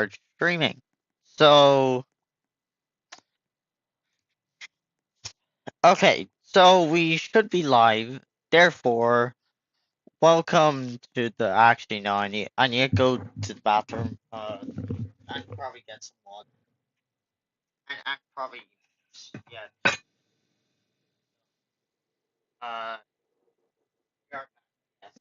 start streaming. So, okay, so we should be live. Therefore, welcome to the. Actually, no, I need to go to the bathroom. And probably get some water. And probably, yeah. Uh, we are back, yes.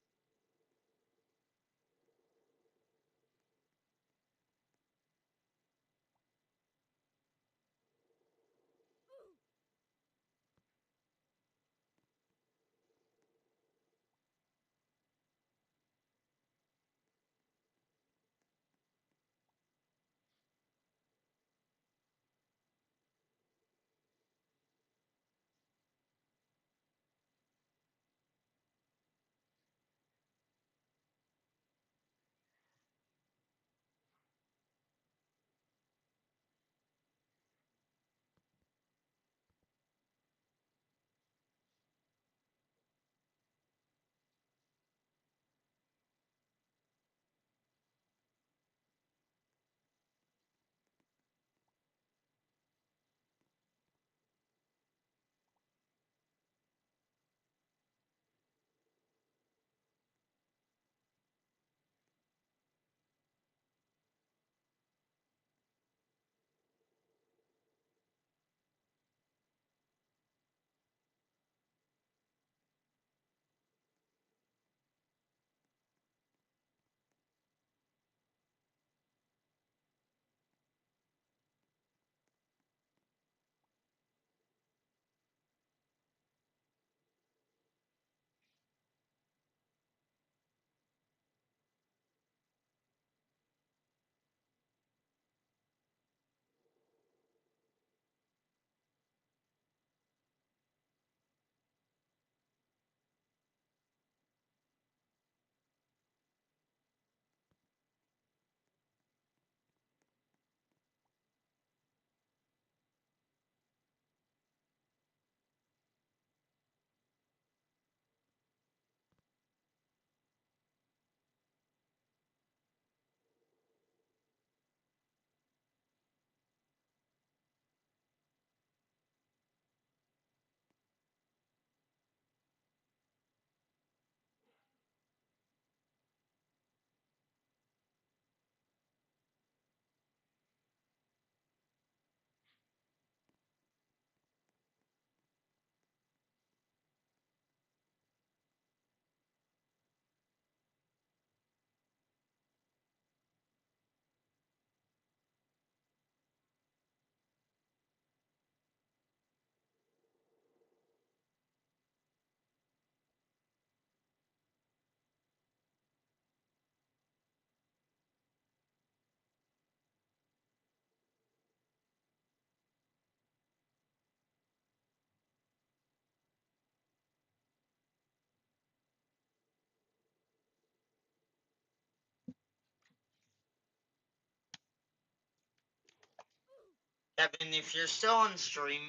Kevin, if you're still on stream,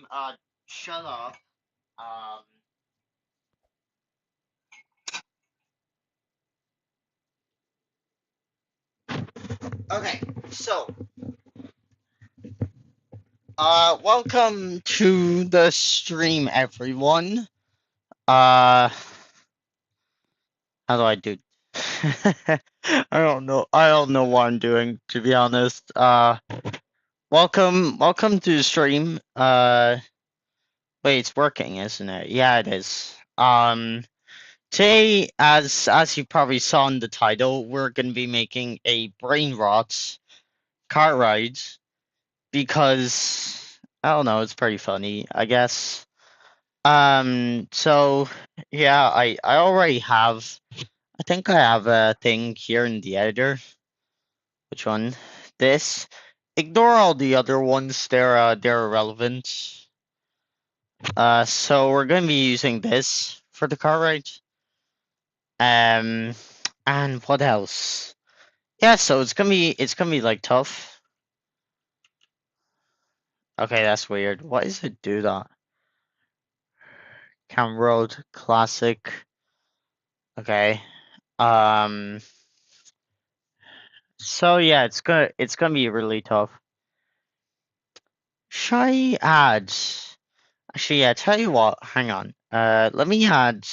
shut up. Um, okay, so, welcome to the stream, everyone. Uh, how do I do? I don't know. I don't know what I'm doing, to be honest. Welcome to the stream. Wait, it's working, isn't it? Yeah, it is. Today, as you probably saw in the title, we're gonna be making a Brainrot car ride because I don't know, it's pretty funny, I guess. So yeah, I already have. I think I have a thing here in the editor. Which one? This. Ignore all the other ones. They're irrelevant. So we're gonna be using this for the car ride. Um, and what else? Yeah, so it's gonna be like tough. Okay, that's weird. Why does it do that? Cam Road Classic. Okay. Um, So yeah, it's gonna be really tough. Should I add? Actually, yeah. Tell you what. Hang on. Let me add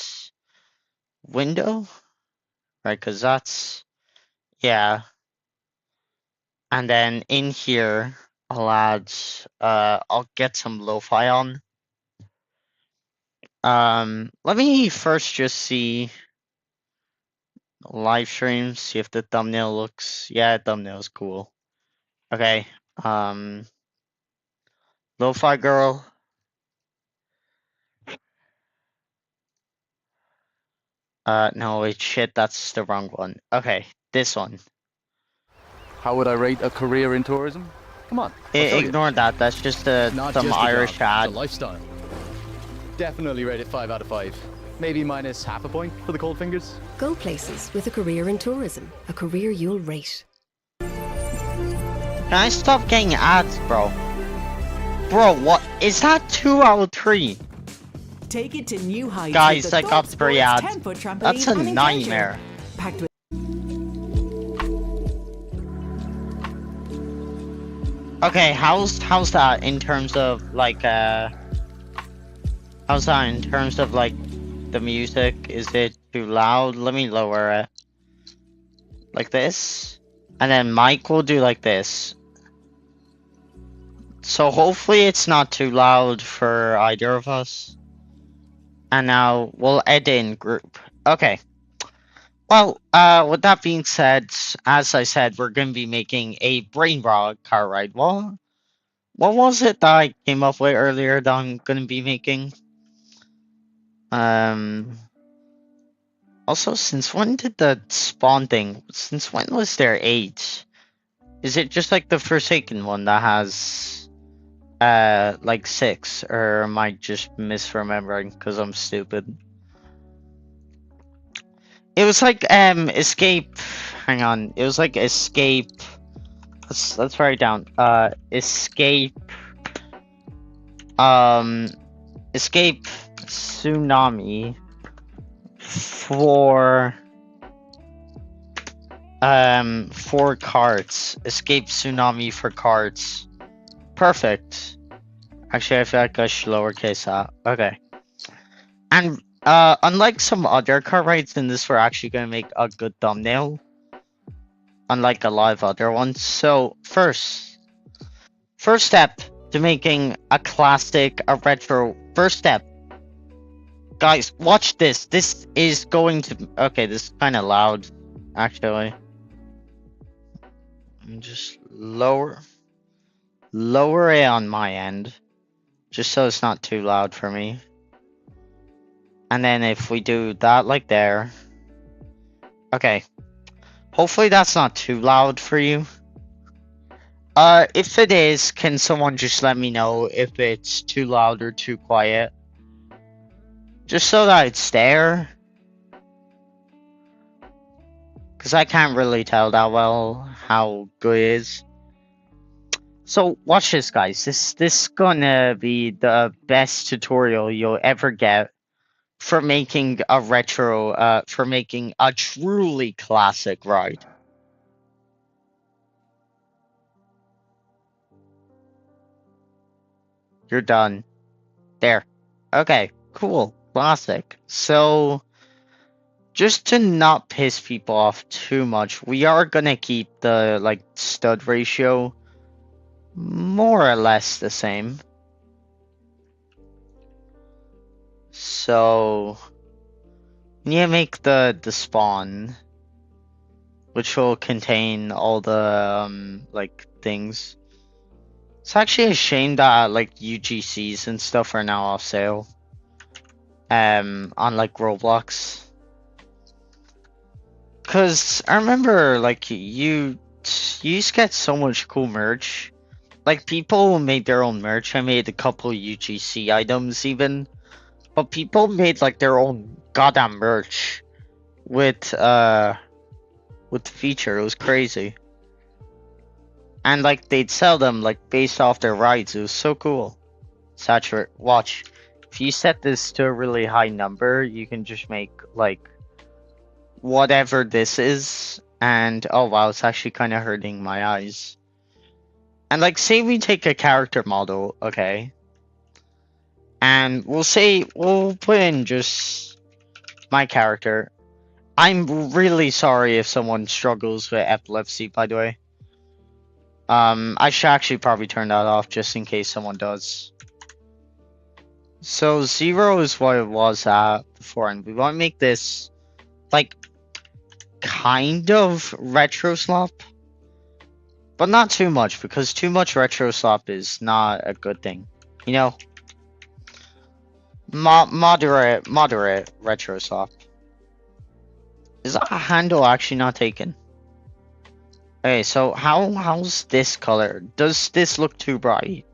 window, right? Cause that's yeah. And then in here, I'll add. I'll get some lo-fi on. Let me first just see live stream. See if the thumbnail looks. Yeah, thumbnail's cool. Okay. Um, lo-fi girl. No, wait, shit, that's the wrong one. Okay, this one. How would I rate a career in tourism? Come on, I'll show you. Ignore that. That's just Not some just a job, Irish it's a ad. lifestyle. Definitely rate it 5 out of 5. Maybe minus half a point for the cold fingers. Go places with a career in tourism, a career you'll rate. Can I stop getting ads, bro? Bro, what is that? 2 out of 3. Take it to new heights. Guys, with the I got Thought 3 Sports ads. 10-foot trampoline That's a and nightmare. enclosure. Packed with Okay, how's that in terms of like how's that in terms of like the music? Is it too loud? Let me lower it. Like this. And then Mike will do like this. So hopefully it's not too loud for either of us. And now we'll edit in group. Okay. Well, with that being said, as I said, we're going to be making a Brainrot car ride. What was it that I came up with earlier that I'm going to be making? Also, since when did the spawn thing, since when was there 8? Is it just like the Forsaken one that has, like 6? Or am I just misremembering because I'm stupid? It was like, escape, hang on, it was like escape, let's write it down, escape, escape tsunami for carts, escape tsunami for carts, perfect. Actually, I feel like I should lowercase that, okay. And, unlike some other car rides in this, we're actually gonna make a good thumbnail. Unlike a lot of other ones. So, first step to making a classic, a retro, first step. Guys, watch this. This is going to, okay, this is kind of loud, actually. Just lower it on my end, just so it's not too loud for me. And then if we do that like there, okay, hopefully that's not too loud for you. If it is, can someone just let me know if it's too loud or too quiet? Just so that it's there. Because I can't really tell that well how good it is. So, watch this, guys. This is gonna be the best tutorial you'll ever get for making a retro, for making a truly classic ride. You're done. There. Okay, cool. Classic. So, just to not piss people off too much, we are gonna keep the, like, stud ratio more or less the same. So, we need to make the spawn, which will contain all the, like, things. It's actually a shame that, like, UGCs and stuff are now off sale. On, like, Roblox. Cause I remember, like, you used to get so much cool merch. Like, people made their own merch. I made a couple UGC items even. But people made, like, their own goddamn merch with the feature. It was crazy. And, like, they'd sell them, like, based off their rides. It was so cool. Saturate. Watch. If you set this to a really high number, you can just make, like, whatever this is. And oh wow, it's actually kind of hurting my eyes. And like, say we take a character model, okay, and we'll put in just my character. I'm really sorry if someone struggles with epilepsy, by the way. I should actually probably turn that off just in case someone does. So 0 is what it was at before, and we want to make this like kind of retro slop, but not too much, because too much retro slop is not a good thing. You know, moderate retro slop. Is that handle actually not taken? Okay, so how's this color? Does this look too bright?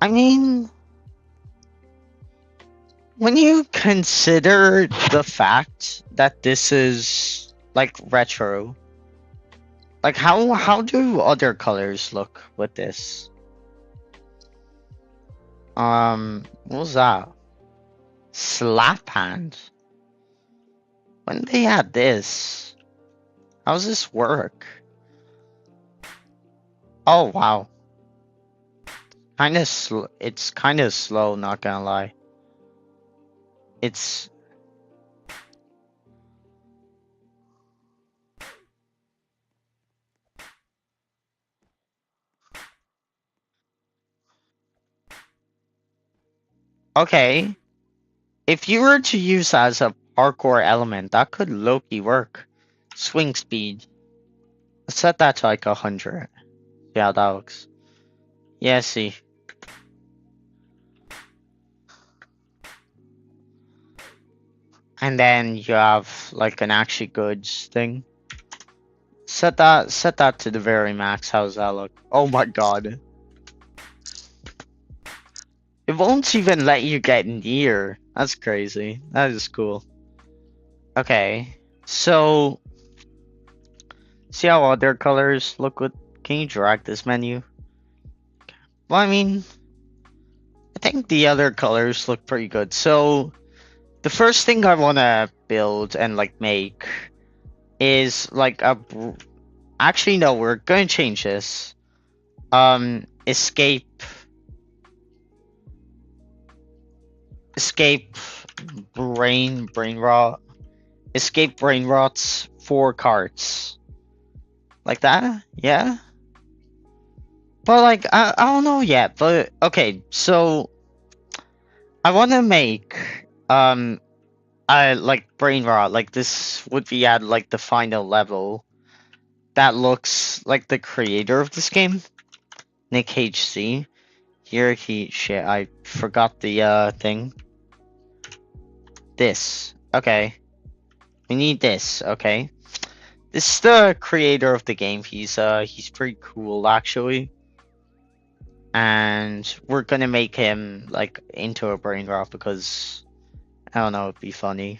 I mean, when you consider the fact that this is like retro, like how do other colors look with this? What was that? Slap hand. When they had this, how does this work? Oh wow, it's kind of slow. Not gonna lie. It's okay. If you were to use as a parkour element, that could low-key work. Swing speed. Let's set that to like 100. See how that looks. Yeah, see. And then you have like an actually good thing. Set that to the very max. How's that look? Oh my god. It won't even let you get near. That's crazy. That is cool. Okay. So see how other colors look with, can you drag this menu? Well, I mean, I think the other colors look pretty good. So the first thing I want to build and like make is like actually no, we're going to change this. Escape brainrot. Escape brainrots 4 carts. Like that? Yeah? But like I don't know yet, but okay, so I wanna make I like Brainrot, like this would be at like the final level that looks like the creator of this game. Nick HC. Here shit, I forgot the thing. This. Okay. We need this, okay. This is the creator of the game. He's pretty cool actually. And we're gonna make him like into a brain rot because I don't know, it'd be funny.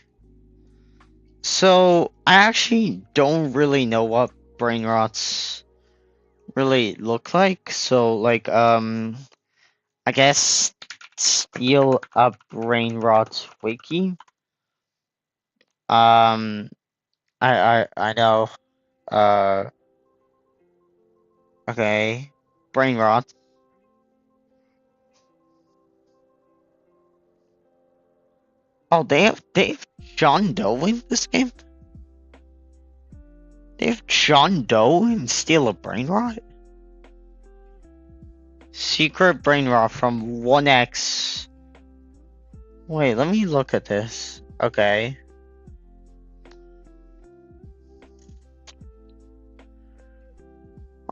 So I actually don't really know what brain rots really look like. So like I guess steal a brain rot wiki. I know. Uh okay. Brain rot. Oh, they have John Doe in this game? They have John Doe and steal a brain rot? Secret brain rot from 1x. Wait, let me look at this. Okay.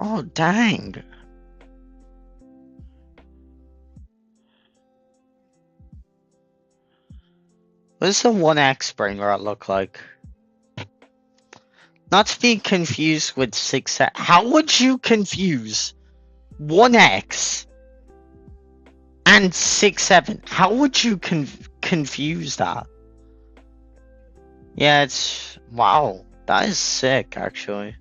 Oh, dang. What does the 1x brain rot look like? Not to be confused with 6. How would you confuse 1x and 6-7? How would you confuse that? Yeah, it's wow. That is sick, actually.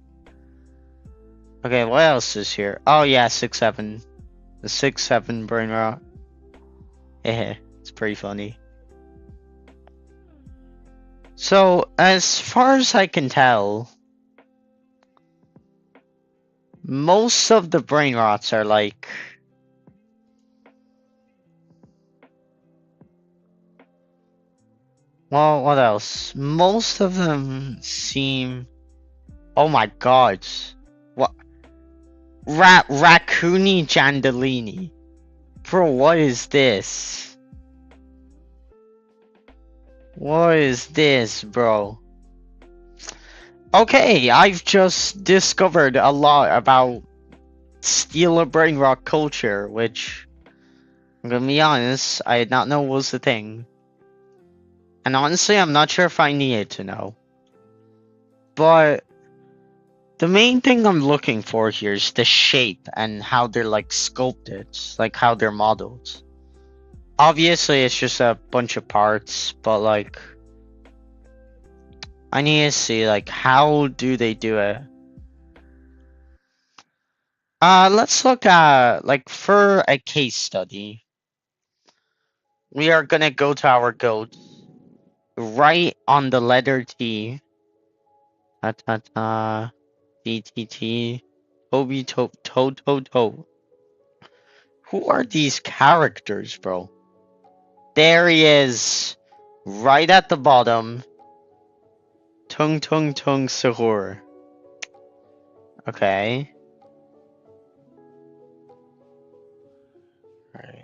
Okay, what else is here? Oh yeah, 6-7. The 6-7 brain rot. Yeah, it's pretty funny. So, as far as I can tell, most of the brain rots are like... Well, what else? Most of them seem... Oh my god. What? Raccoony Jandalini. Bro, what is this? What is this, bro? Okay, I've just discovered a lot about Steeler Brain Rock culture, which, I'm gonna be honest, I did not know was a thing. And honestly, I'm not sure if I needed to know. But the main thing I'm looking for here is the shape and how they're like sculpted, like how they're modeled. Obviously, it's just a bunch of parts, but like, I need to see like how do they do it. Let's look at like for a case study. We are gonna go to our goat, right on the letter T. Ta ta ta. T T T. Toby to to to to. Who are these characters, bro? There he is, right at the bottom. Tung tung tung sahur. Okay. Alright.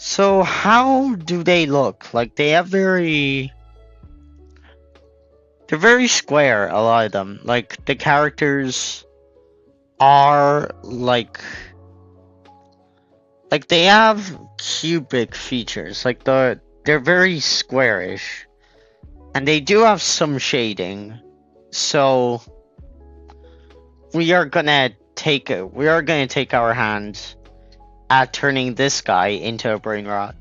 So how do they look? Like they have they're very square, a lot of them. Like the characters are like they have cubic features. Like they're very squarish. And they do have some shading. So we are gonna take our hand at turning this guy into a brain rot.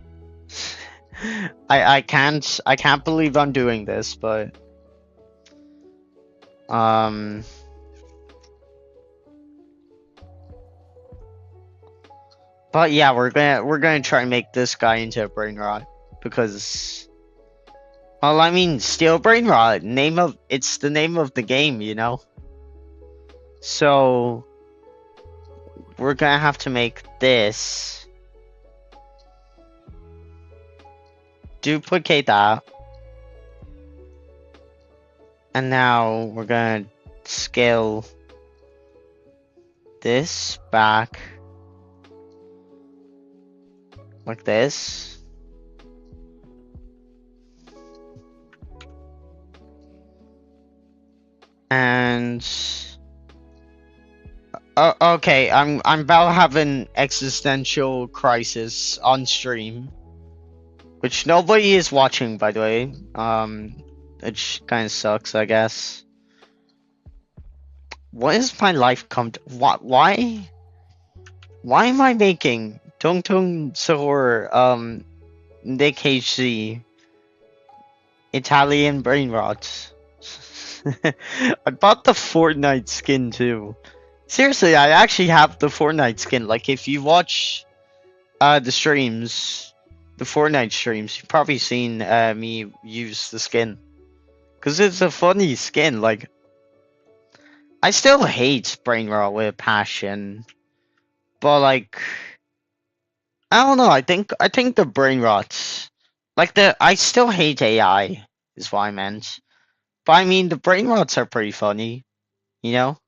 I can't believe I'm doing this, but yeah, we're gonna try and make this guy into a brain rot because, well, I mean, steel brain rot, it's the name of the game, you know. So we're gonna have to make this, duplicate that, and now we're gonna scale this back like this. And okay, I'm about to have an existential crisis on stream, which nobody is watching, by the way. Which kind of sucks, I guess. What is my life come to? Why am I making Tung Tung Sahur, Nick HC, Italian brain rot? I bought the Fortnite skin too. Seriously, I actually have the Fortnite skin. Like, if you watch the streams, the Fortnite streams, you've probably seen me use the skin. Cause it's a funny skin. Like, I still hate Brainrot with passion, but like, I don't know. I think the Brainrots, like I still hate AI is what I meant. But I mean, the Brainrots are pretty funny, you know.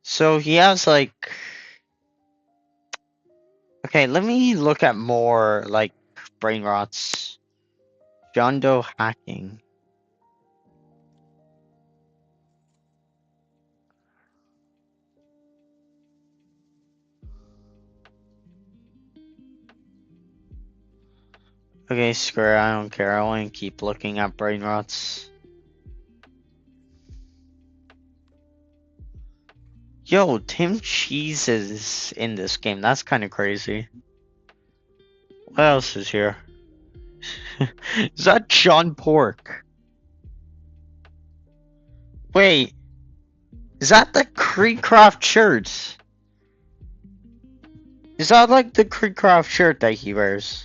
So he has like, okay, let me look at more like Brainrots. John Doe hacking. Okay, screw it, I don't care. I want to keep looking at Brainrots. Yo, Tim Cheese is in this game. That's kind of crazy. What else is here? Is that John Pork? Wait, is that the Creecraft shirts? Is that like the Creecraft shirt that he wears?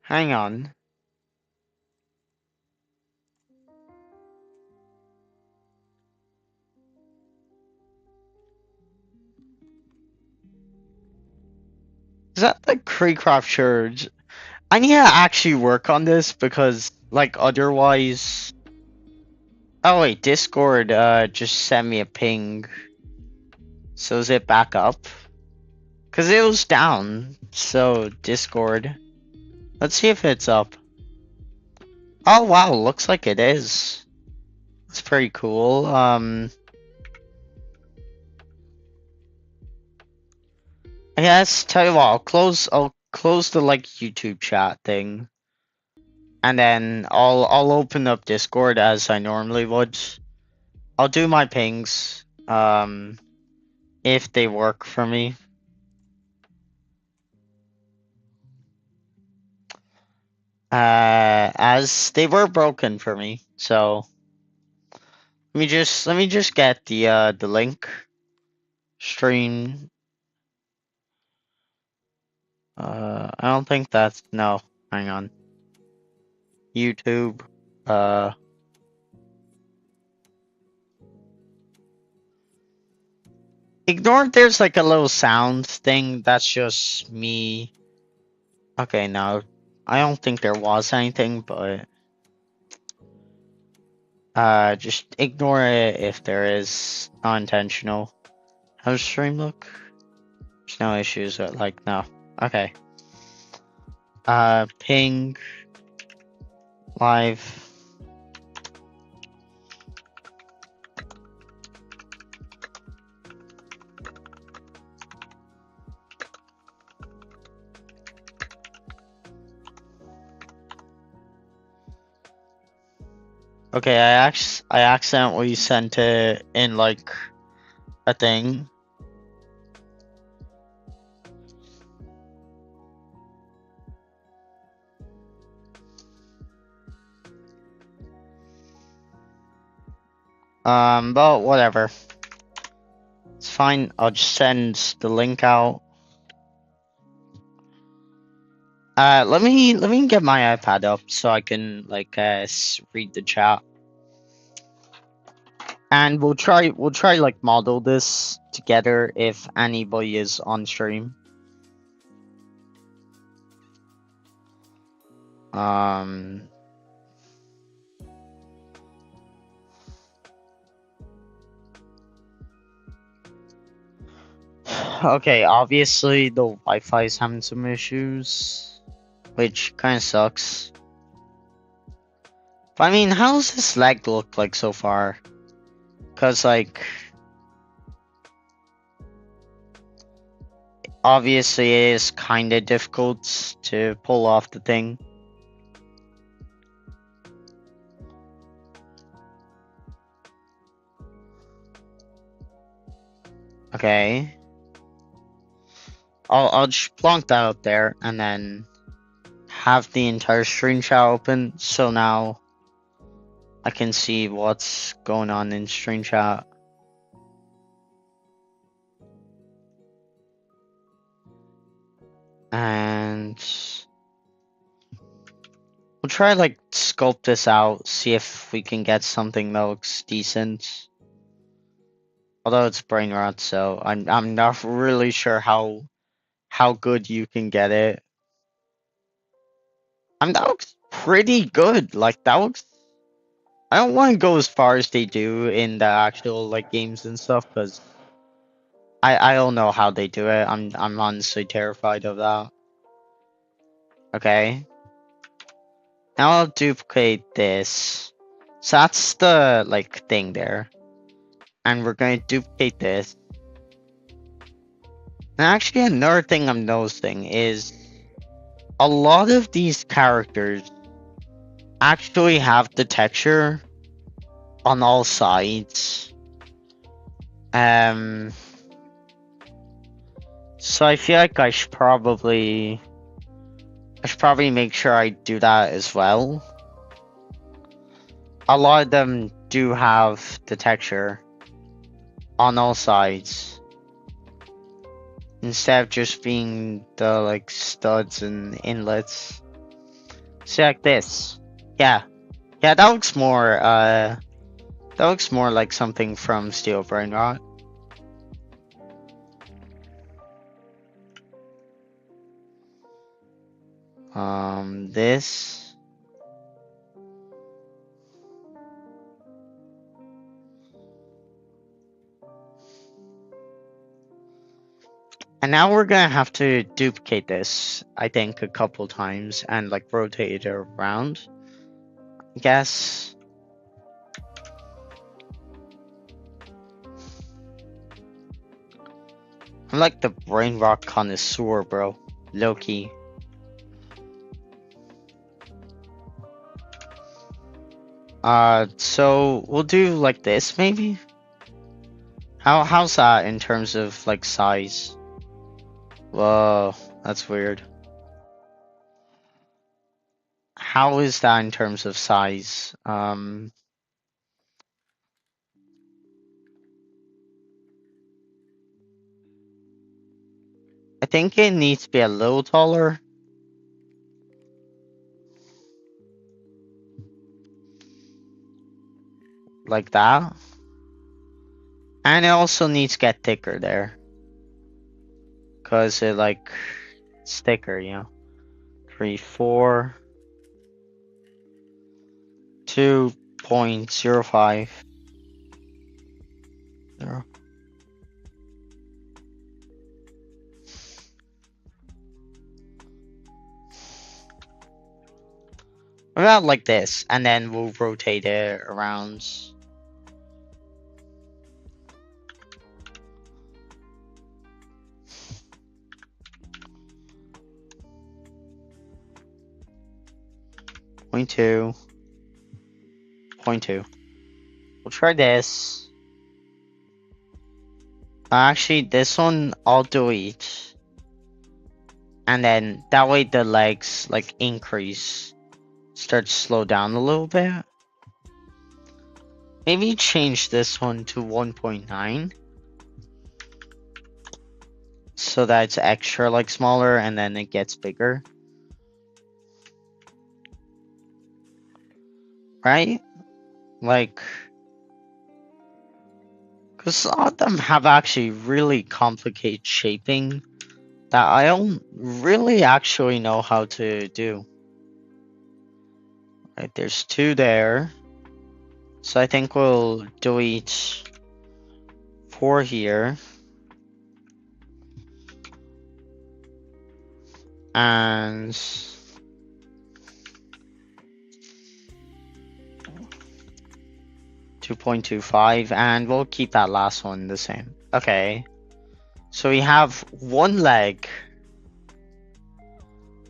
Hang on. Is that the Creecraft shirts? I need to actually work on this because, like, otherwise. Oh wait, Discord just sent me a ping. So is it back up? Cause it was down. So Discord. Let's see if it's up. Oh wow, looks like it is. It's pretty cool. I guess tell you what, I'll close the like YouTube chat thing. And then I'll open up Discord as I normally would. I'll do my pings. If they work for me. As they were broken for me, so let me just get the link. Stream. I don't think that's no. Hang on. YouTube. Uh. Ignore there's like a little sound thing. That's just me. Okay, no. I don't think there was anything, but just ignore it if there is unintentional. How's stream look? There's no issues with like no. Okay. Ping live. Okay, I accidentally sent it in like a thing. But whatever. It's fine. I'll just send the link out. Let me get my iPad up so I can like read the chat. And we'll try like model this together if anybody is on stream. Okay, obviously the Wi-Fi is having some issues, which kind of sucks. But I mean, how's this lag look like so far? Cause like, obviously it is kind of difficult to pull off the thing. Okay. I'll just plonk that up there and then have the entire screen shot open so now I can see what's going on in screen shot. And we'll try like sculpt this out, see if we can get something that looks decent. Although it's Brainrot, so I'm not really sure how good you can get it. I mean, that looks pretty good. Like that looks. I don't want to go as far as they do in the actual like games and stuff, because I don't know how they do it. I'm honestly terrified of that. Okay. Now I'll duplicate this. So that's the like thing there, and we're going to duplicate this. And actually, another thing I'm noticing is a lot of these characters actually have the texture on all sides. So I feel like I should probably make sure I do that as well. A lot of them do have the texture on all sides instead of just being the like studs and inlets. So like this. Yeah. Yeah, that looks more like something from Steel Brainrot. This. And now we're gonna have to duplicate this, I think, a couple times and like rotate it around. I guess. I'm like the Brainrot connoisseur, bro. Low-key. So we'll do like this maybe? How's that in terms of like size? Whoa, that's weird. How is that in terms of size? I think it needs to be a little taller. Like that. And it also needs to get thicker there. Cause it like it's thicker, you know. 3, 4, 2.05. 0. About like this, and then we'll rotate it around. Point 2. Point 2. We'll try this. Actually, this one I'll delete. And then that way the legs like increase. Start to slow down a little bit. Maybe change this one to 1.9. So that it's extra like smaller and then it gets bigger. Right? Like, because some of them have actually really complicated shaping that I don't really actually know how to do. Right, there's 2 there. So I think we'll delete 4 here. And 2.25, and we'll keep that last one the same. Okay. So we have 1 leg.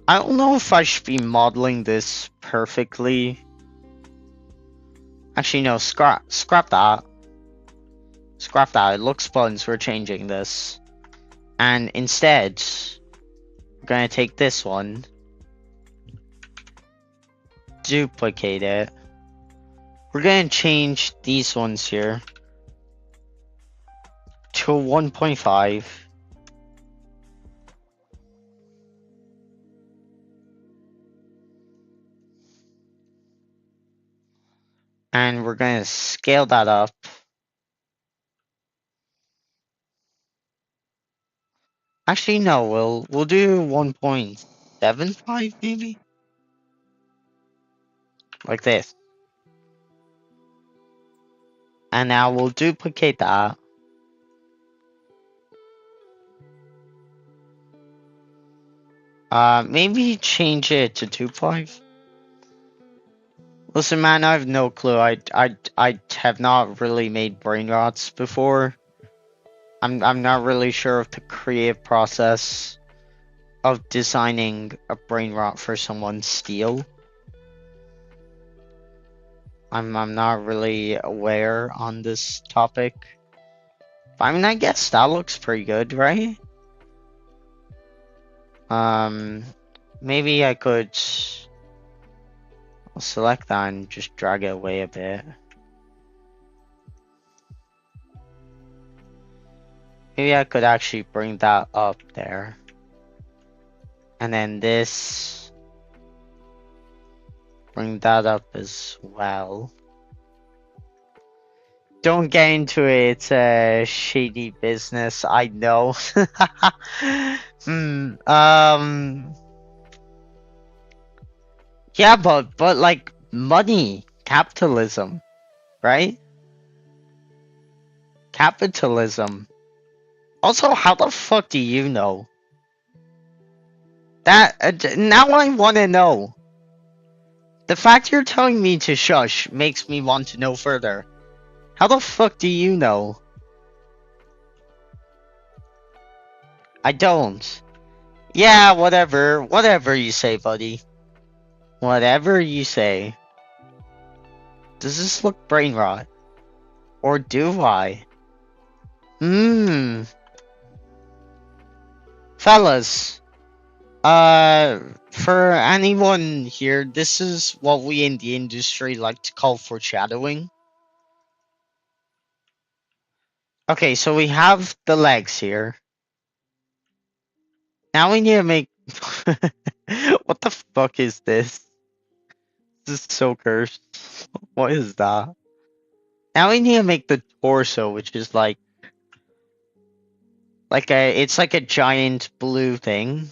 I don't know if I should be modeling this perfectly. Actually, no, scrap that. Scrap that. It looks fun, so we're changing this. And instead, we're gonna take this one, duplicate it. We're gonna change these ones here to 1.5. And we're gonna scale that up. Actually, no, we'll do 1.75 maybe? Like this. And now we'll duplicate that. Maybe change it to 2.5. Listen, man, I have no clue. I have not really made brain rots before. I'm not really sure of the creative process of designing a Brainrot for someone's steel. I'm not really aware on this topic. I mean, I guess that looks pretty good, right? Maybe I could select that and just drag it away a bit. Maybe I could actually bring that up there. And then this, bring that up as well. Don't get into it, it's a shady business, I know. Yeah, but like money, capitalism, right? Capitalism. Also, how the fuck do you know? That, now I want to know. The fact you're telling me to shush makes me want to know further. How the fuck do you know? I don't. Yeah, whatever. Whatever you say, buddy. Whatever you say. Does this look brain rot? Or do I? Fellas. For anyone here, this is what we in the industry like to call foreshadowing. Okay, so we have the legs here. Now we need to make... What the fuck is this? This is so cursed. What is that? Now we need to make the torso, which is like it's like a giant blue thing.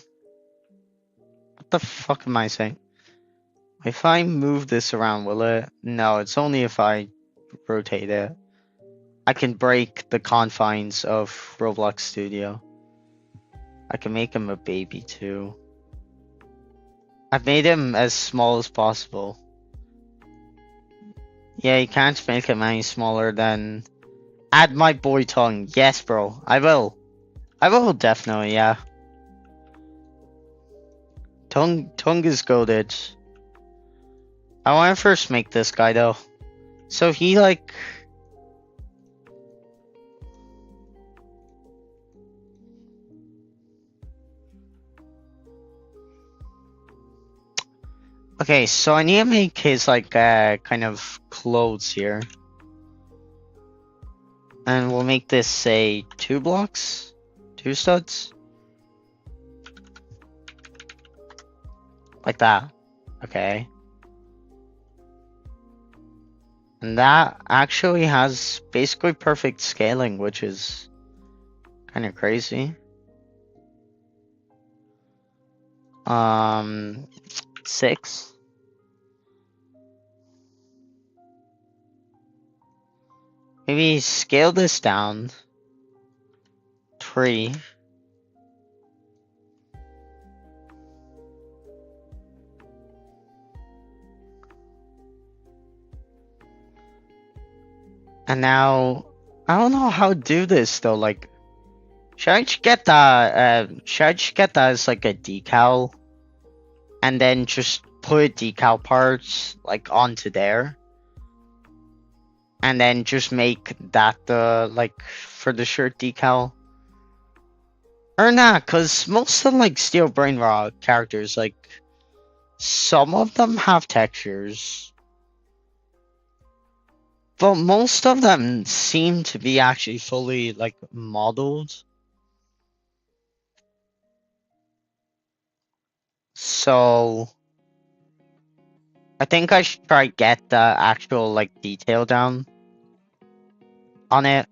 What the fuck am I saying? If I move this around, will it? No, it's only if I rotate it. I can break the confines of Roblox Studio. I can make him a baby too. I've made him as small as possible. Yeah, you can't make him any smaller than... Add my boy tongue. Yes, bro. I will. I will definitely, yeah. Tongue is goated. I want to first make this guy though. So he like... Okay, so I need to make his like kind of clothes here. And we'll make this say 2 blocks? 2 studs? Like that. Okay. And that actually has basically perfect scaling, which is kind of crazy. 6. Maybe scale this down. 3. And now, I don't know how to do this though, like, should I just get that as like a decal? And then just put decal parts like onto there? And then just make that the, like, for the shirt decal? Or not, cause most of like Steel Brainrot characters, like, some of them have textures. But most of them seem to be actually fully, like, modeled. So... I think I should try get the actual, like, detail down on it.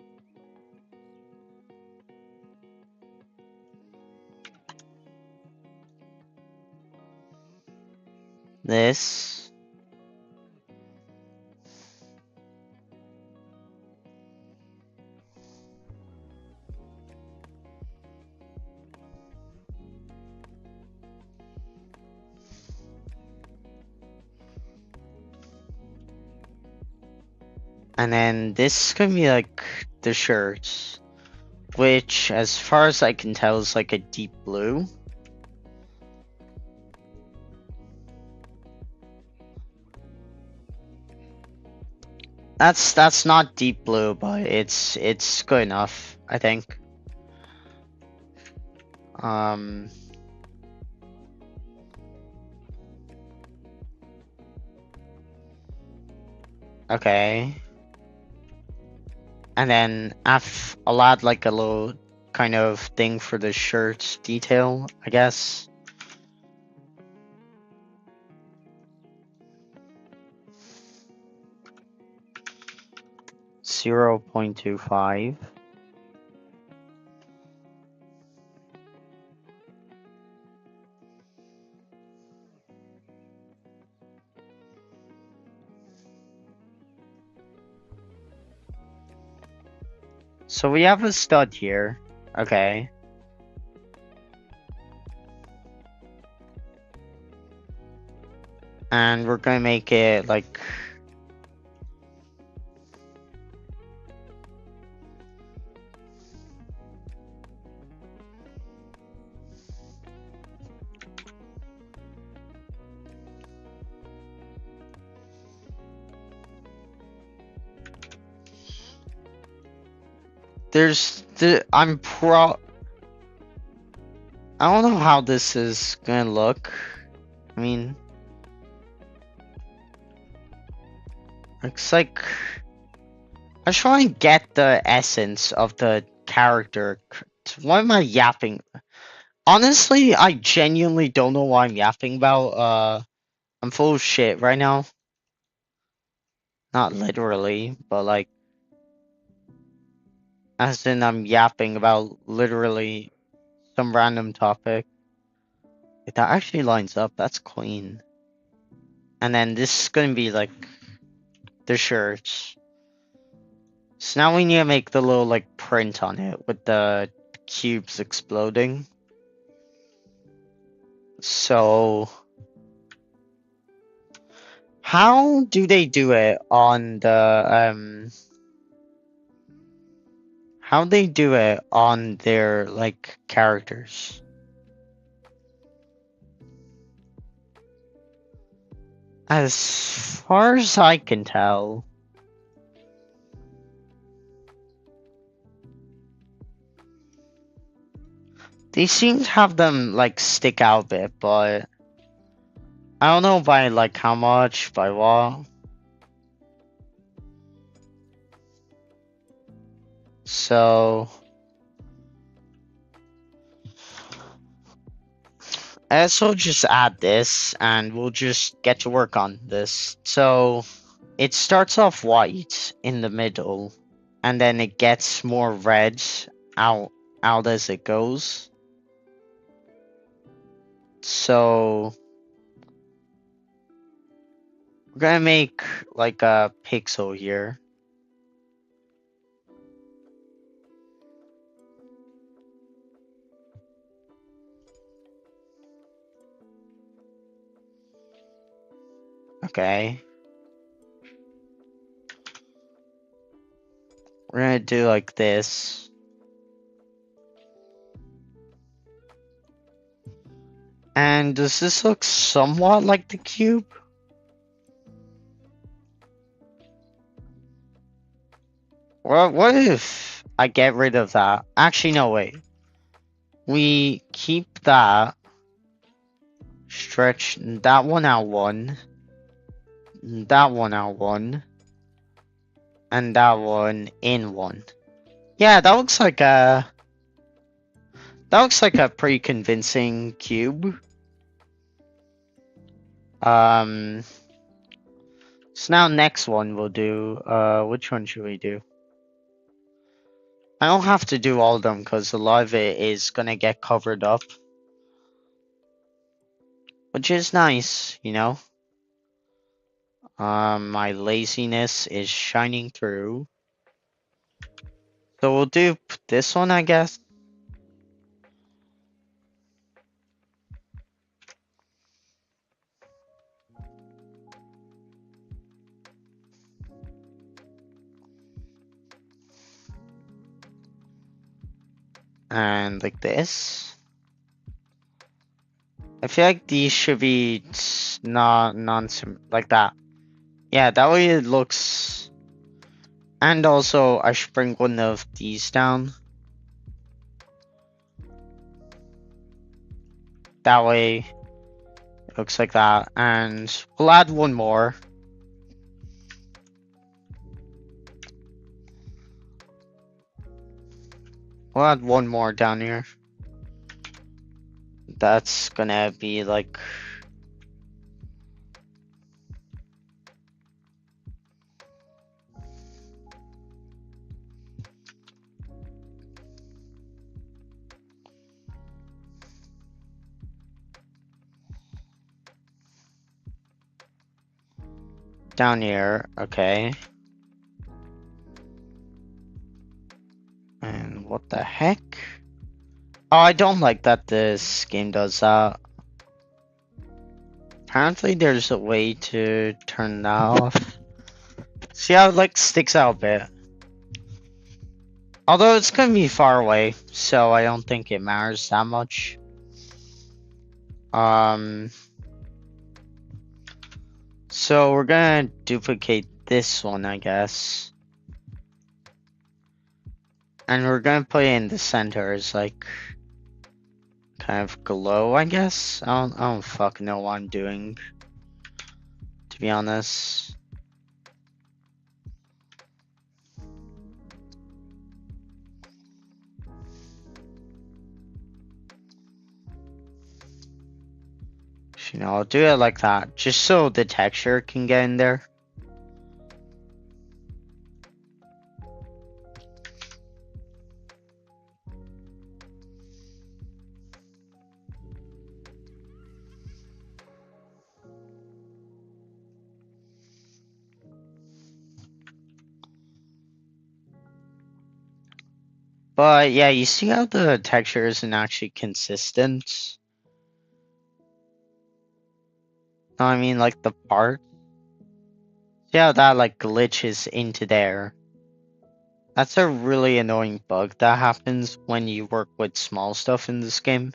This. And then this is gonna be like the shirts. which, as far as I can tell, is like a deep blue. That's not deep blue, but it's good enough, I think. Okay. And then I'll add like a little kind of thing for the shirt detail, I guess. .25. So we have a stud here. Okay. And we're gonna make it like I don't know how this is gonna look. I mean, looks like I just want to get the essence of the character. Why am I yapping? Honestly, I genuinely don't know what I'm yapping about. I'm full of shit right now. Not literally, but like, as in I'm yapping about literally some random topic. That actually lines up. That's clean. And then this is gonna be like the shirts. So now we need to make the little like print on it with the cubes exploding. So how do they do it on the how they do it on their like characters? As far as I can tell, they seem to have them like stick out a bit, but I don't know by like how much, by what. So so just add this and we'll just get to work on this. So it starts off white in the middle and then it gets more red out as it goes. So we're gonna make like a pixel here. Okay. We're gonna do like this. And does this look somewhat like the cube? Well, what if I get rid of that? Actually, no, wait. We keep that. Stretch that one out one. That one out one. And that one in one. Yeah, that looks like a pretty convincing cube. So now next one we'll do which one should we do? I don't have to do all of them because a lot of it is gonna get covered up. Which is nice, you know? My laziness is shining through. So we'll do this one, I guess. and like this. I feel like these should be not like that. Yeah, that way it looks. And also, I should bring one of these down. That way, it looks like that. And we'll add one more. We'll add one more down here. That's gonna be like. Down here, okay. And what the heck? Oh, I don't like that this game does that. Apparently there's a way to turn that off. See how it like sticks out a bit. Although it's gonna be far away, so I don't think it matters that much. So we're gonna duplicate this one, I guess. And we're gonna put it in the center as like kind of glow, I guess. I don't fucking know what I'm doing, to be honest. You know, I'll do it like that, just so the texture can get in there. But yeah, you see how the texture isn't actually consistent? No, I mean like the part. See how that like glitches into there? That's a really annoying bug that happens when you work with small stuff in this game.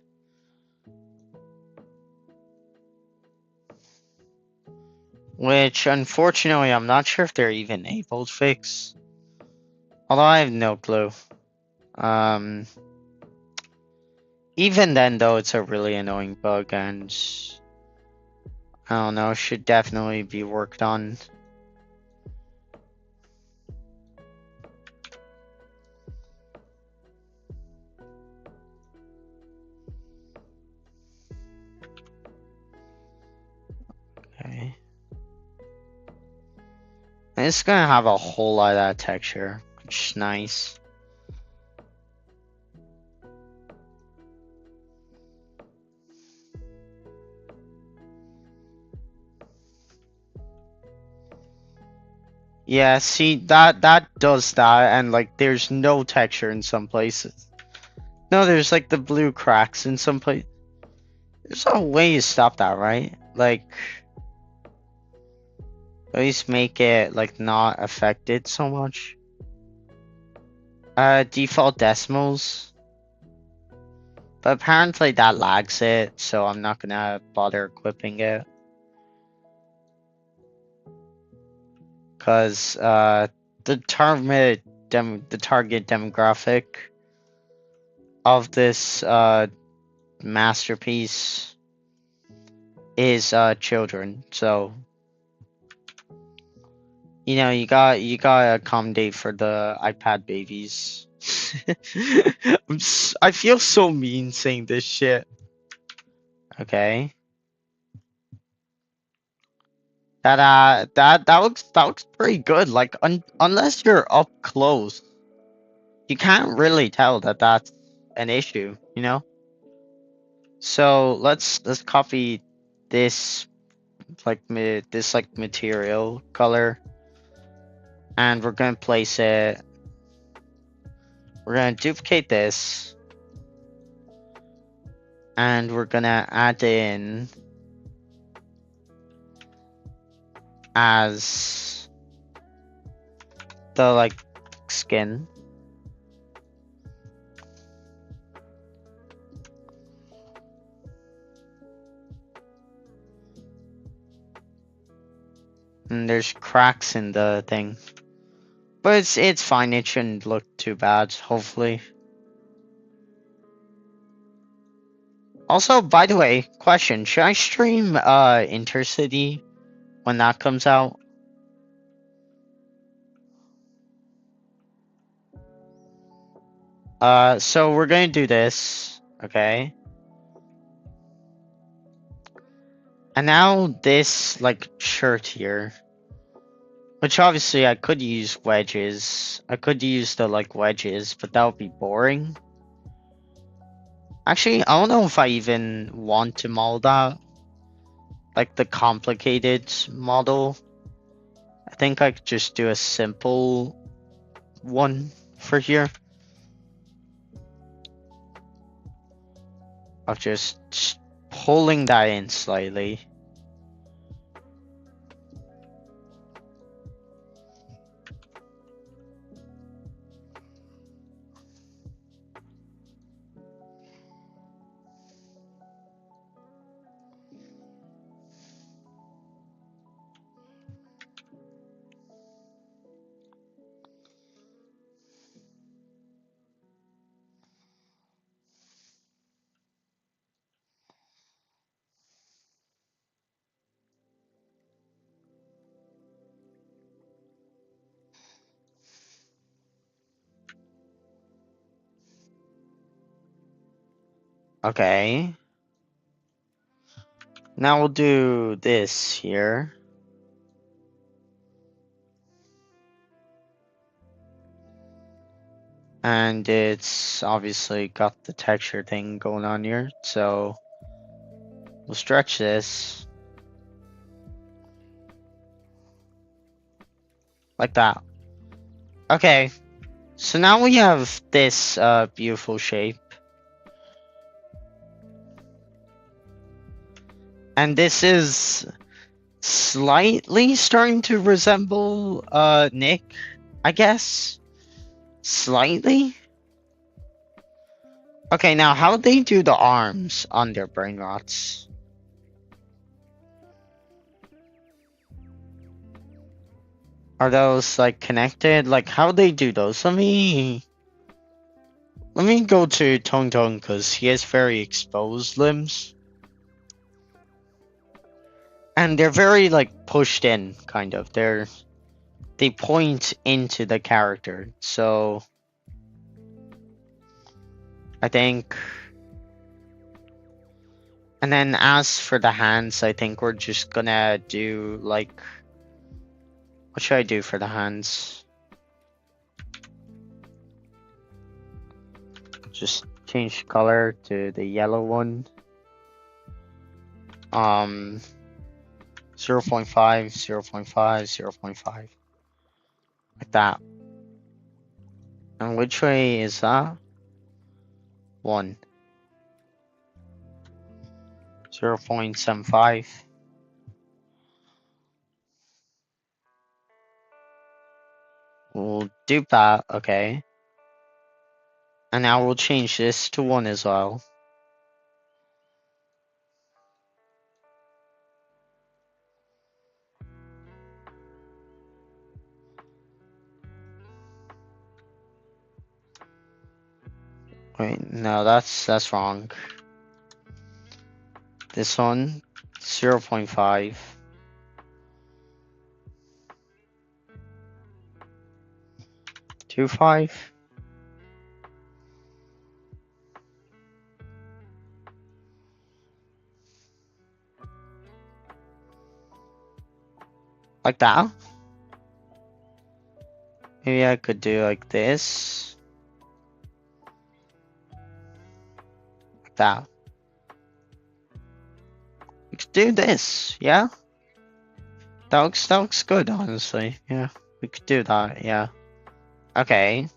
Which, unfortunately, I'm not sure if they're even able to fix. Although I have no clue. Even then, though, it's a really annoying bug, and I don't know, should definitely be worked on. Okay. And it's gonna have a whole lot of that texture, which is nice. Yeah, see, that does that, and like there's no texture in some places. No, there's like the blue cracks in some places. There's a way to stop that, right? Like, at least make it like not affected so much. Default decimals. But apparently that lags it, so I'm not gonna bother equipping it. Cause the target demographic of this masterpiece is children, so you know you gotta accommodate for the iPad babies. I feel so mean saying this shit. Okay. That looks pretty good. Like unless you're up close, you can't really tell that that's an issue, you know? So let's copy this this like material color, and we're gonna place it. We're gonna duplicate this, and we're gonna add in as the like skin. And there's cracks in the thing. But it's fine, it shouldn't look too bad, hopefully. Also, by the way, question, should I stream Intercity when that comes out? So we're gonna do this, okay? And now this, like, shirt here. Which obviously I could use wedges. I could use the, like, wedges, but that would be boring. Actually, I don't know if I even want to model that. Like, the complicated model. I think I could just do a simple one for here. Of just pulling that in slightly. Okay. Now we'll do this here. And it's obviously got the texture thing going on here, so we'll stretch this like that. Okay, so now we have this beautiful shape. And this is slightly starting to resemble Nick, I guess. Slightly. Okay, now how they do the arms on their brain rots? Are those like connected? Like how they do those? Let me go to Tong Tong because he has very exposed limbs. And they're very like pushed in, kind of. They point into the character. So I think. And then as for the hands, I think we're just gonna do like, what should I do for the hands? Just change color to the yellow one. 0.5, 0.5, 0.5. Like that. And which way is that? 1. 0.75. We'll do that, okay. And now we'll change this to 1 as well. Wait, no, that's wrong. This one, 0.5. 2.5. Like that. Maybe I could do like this. Like that. We could do this, yeah? That looks good, honestly. Yeah, we could do that, yeah. Okay.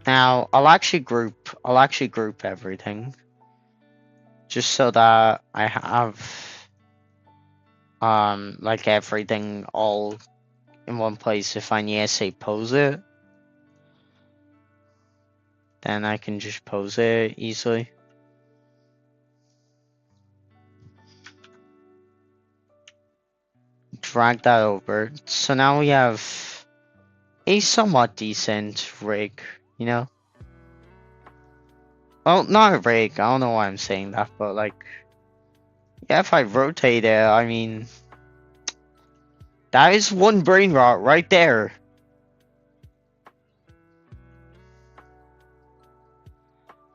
Now I'll actually group everything. Just so that I have like everything all in one place. If I need to say pose it, then I can just pose it easily. drag that over. So now we have a somewhat decent rig, you know? Well, not a rig, I don't know why I'm saying that, but like, yeah, if I rotate it, I mean, that is one brain rot right there.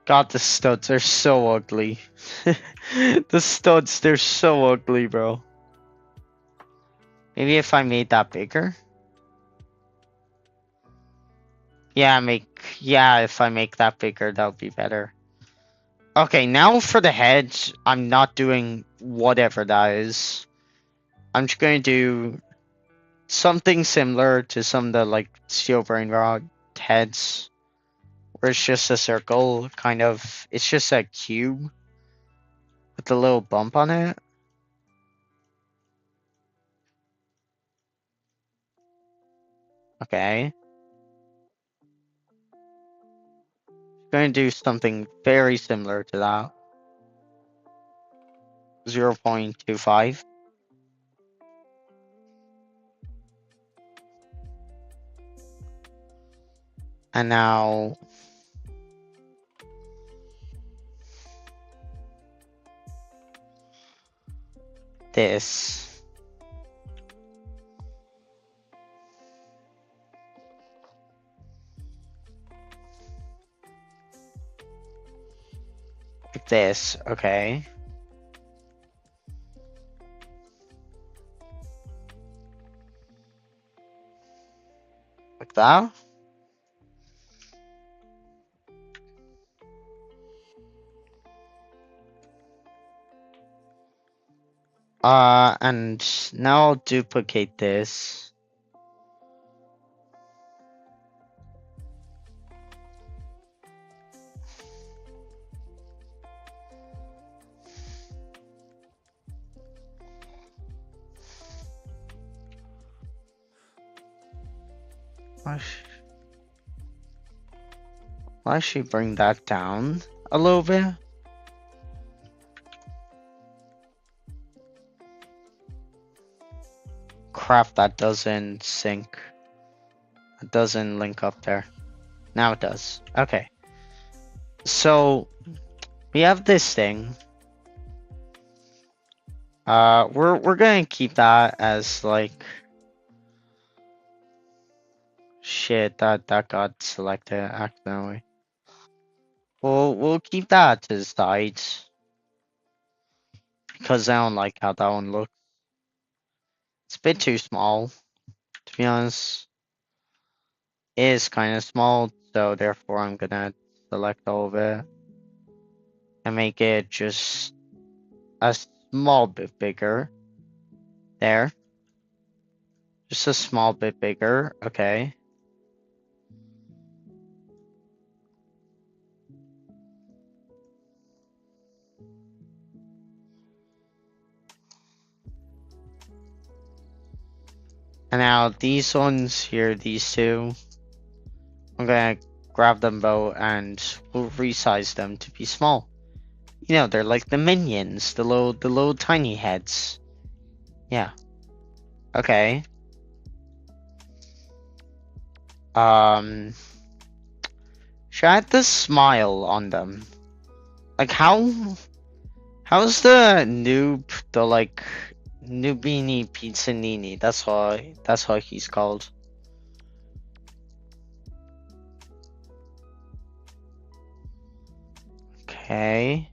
God, the studs are so ugly. The studs, they're so ugly, bro. Maybe if I made that bigger? Yeah, if I make that bigger, that would be better. Okay, now for the heads, I'm not doing whatever that is. I'm just gonna do something similar to some of the like steel brain rod heads, where it's just a circle, kind of. It's just a cube with a little bump on it. Okay. Gonna do something very similar to that. 0.25. And now this. Like this, okay. Like that. And now I'll duplicate this. Why should she bring that down a little bit? Crap, that doesn't sync. It doesn't link up there. Now it does. Okay. So we have this thing. We're gonna keep that as like shit. That got selected accidentally. We'll keep that to the side because I don't like how that one looks. It's a bit too small, to be honest. It is kind of small, so therefore I'm gonna select all of it and make it just a small bit bigger. There. Just a small bit bigger. Okay. And now these ones here, these two, I'm gonna grab them both and we'll resize them to be small. You know, they're like the minions, the little tiny heads. Yeah. Okay. Should I add the smile on them? Like how's the like Nubini Pizzanini? That's how he's called. Okay.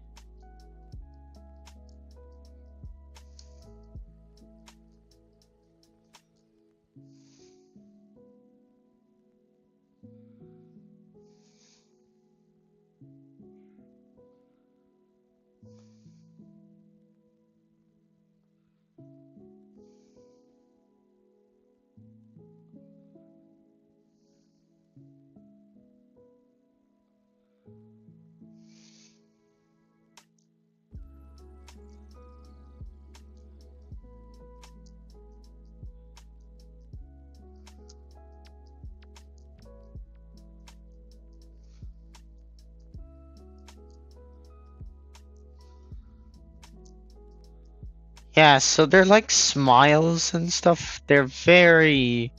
Yeah, so they're like smiles and stuff. They're very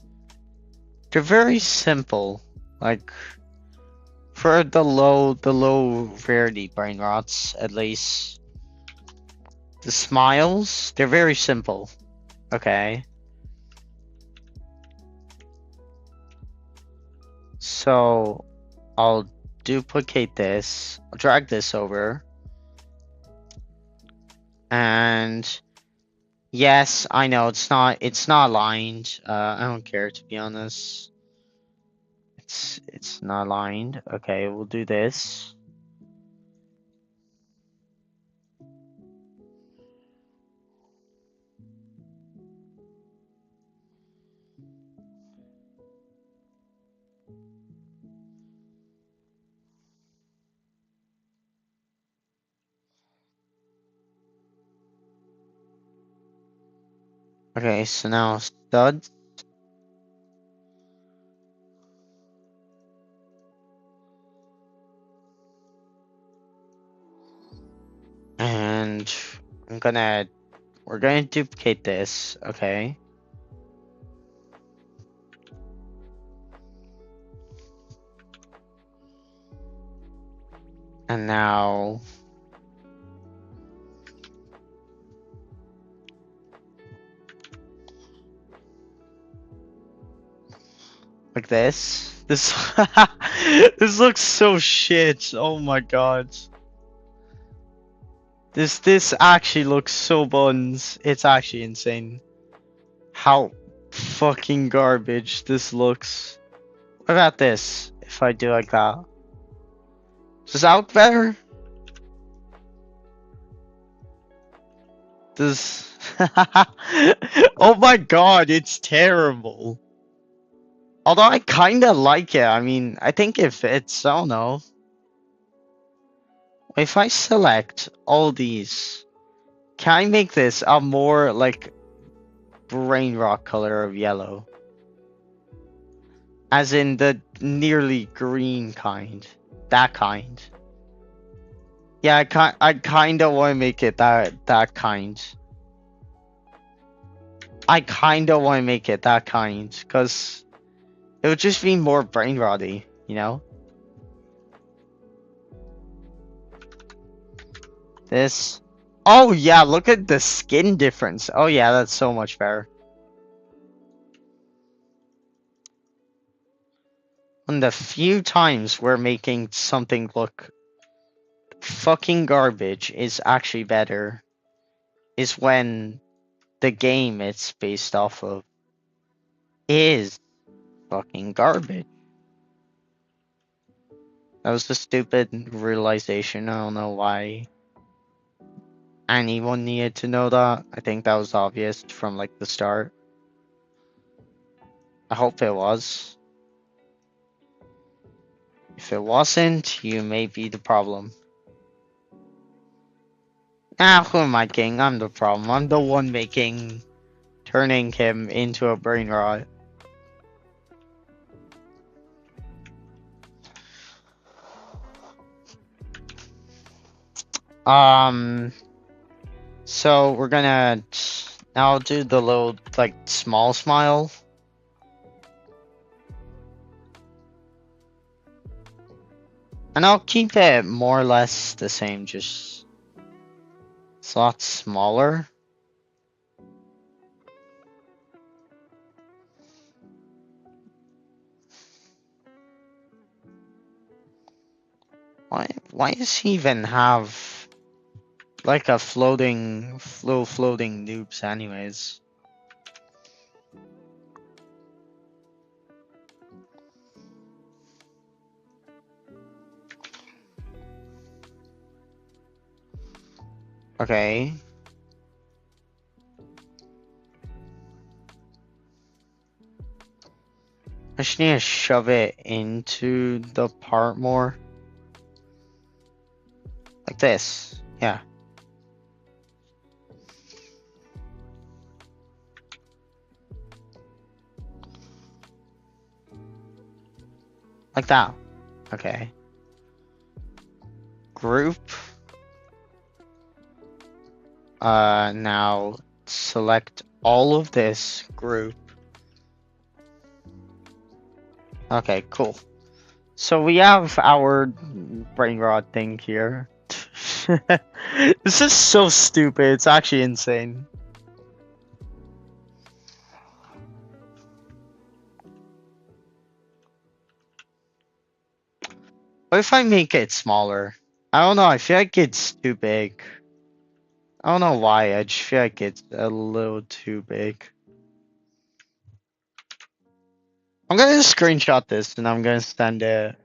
simple. Like for the low rarity brain rots, at least. The smiles, they're very simple. Okay. So I'll duplicate this. I'll drag this over. And yes, I know it's not aligned. I don't care, to be honest. It's not aligned. Okay, we'll do this. Okay, so now studs. And we're gonna duplicate this, okay? And now like this. This this looks so shit. Oh my god. This actually looks so buns. It's actually insane how fucking garbage this looks. What about this? If I do like that. Does this out better? Does oh my god, it's terrible. Although I kinda like it. I mean, I think it fits. I don't know. If I select all these, can I make this a more like Brainrot color of yellow? As in the nearly green kind. That kind. Yeah, I kinda wanna make it that kind. I kinda wanna make it that kind, cause it would just be more brainrotty, you know? This. Oh yeah, look at the skin difference. Oh yeah, that's so much better. And the few times we're making something look fucking garbage is actually better is when the game it's based off of is fucking garbage. That was a stupid realization. I don't know why anyone needed to know that. I think that was obvious from like the start. I hope it was. If it wasn't, you may be the problem. Ah, who am I kidding? I'm the problem. I'm the one turning him into a brain rot. So we're gonna now do the little like small smile. And I'll keep it more or less the same, just it's a lot smaller. Why does he even have like a floating noobs anyways? Okay. I just need to shove it into the part more. Like this. Yeah. Like that. Okay. Group. Now select all of this group. Okay, cool. So we have our Brainrot thing here. This is so stupid. It's actually insane. What if I make it smaller? I don't know. I feel like it's too big. I don't know why. I just feel like it's a little too big. I'm gonna screenshot this and I'm gonna send it.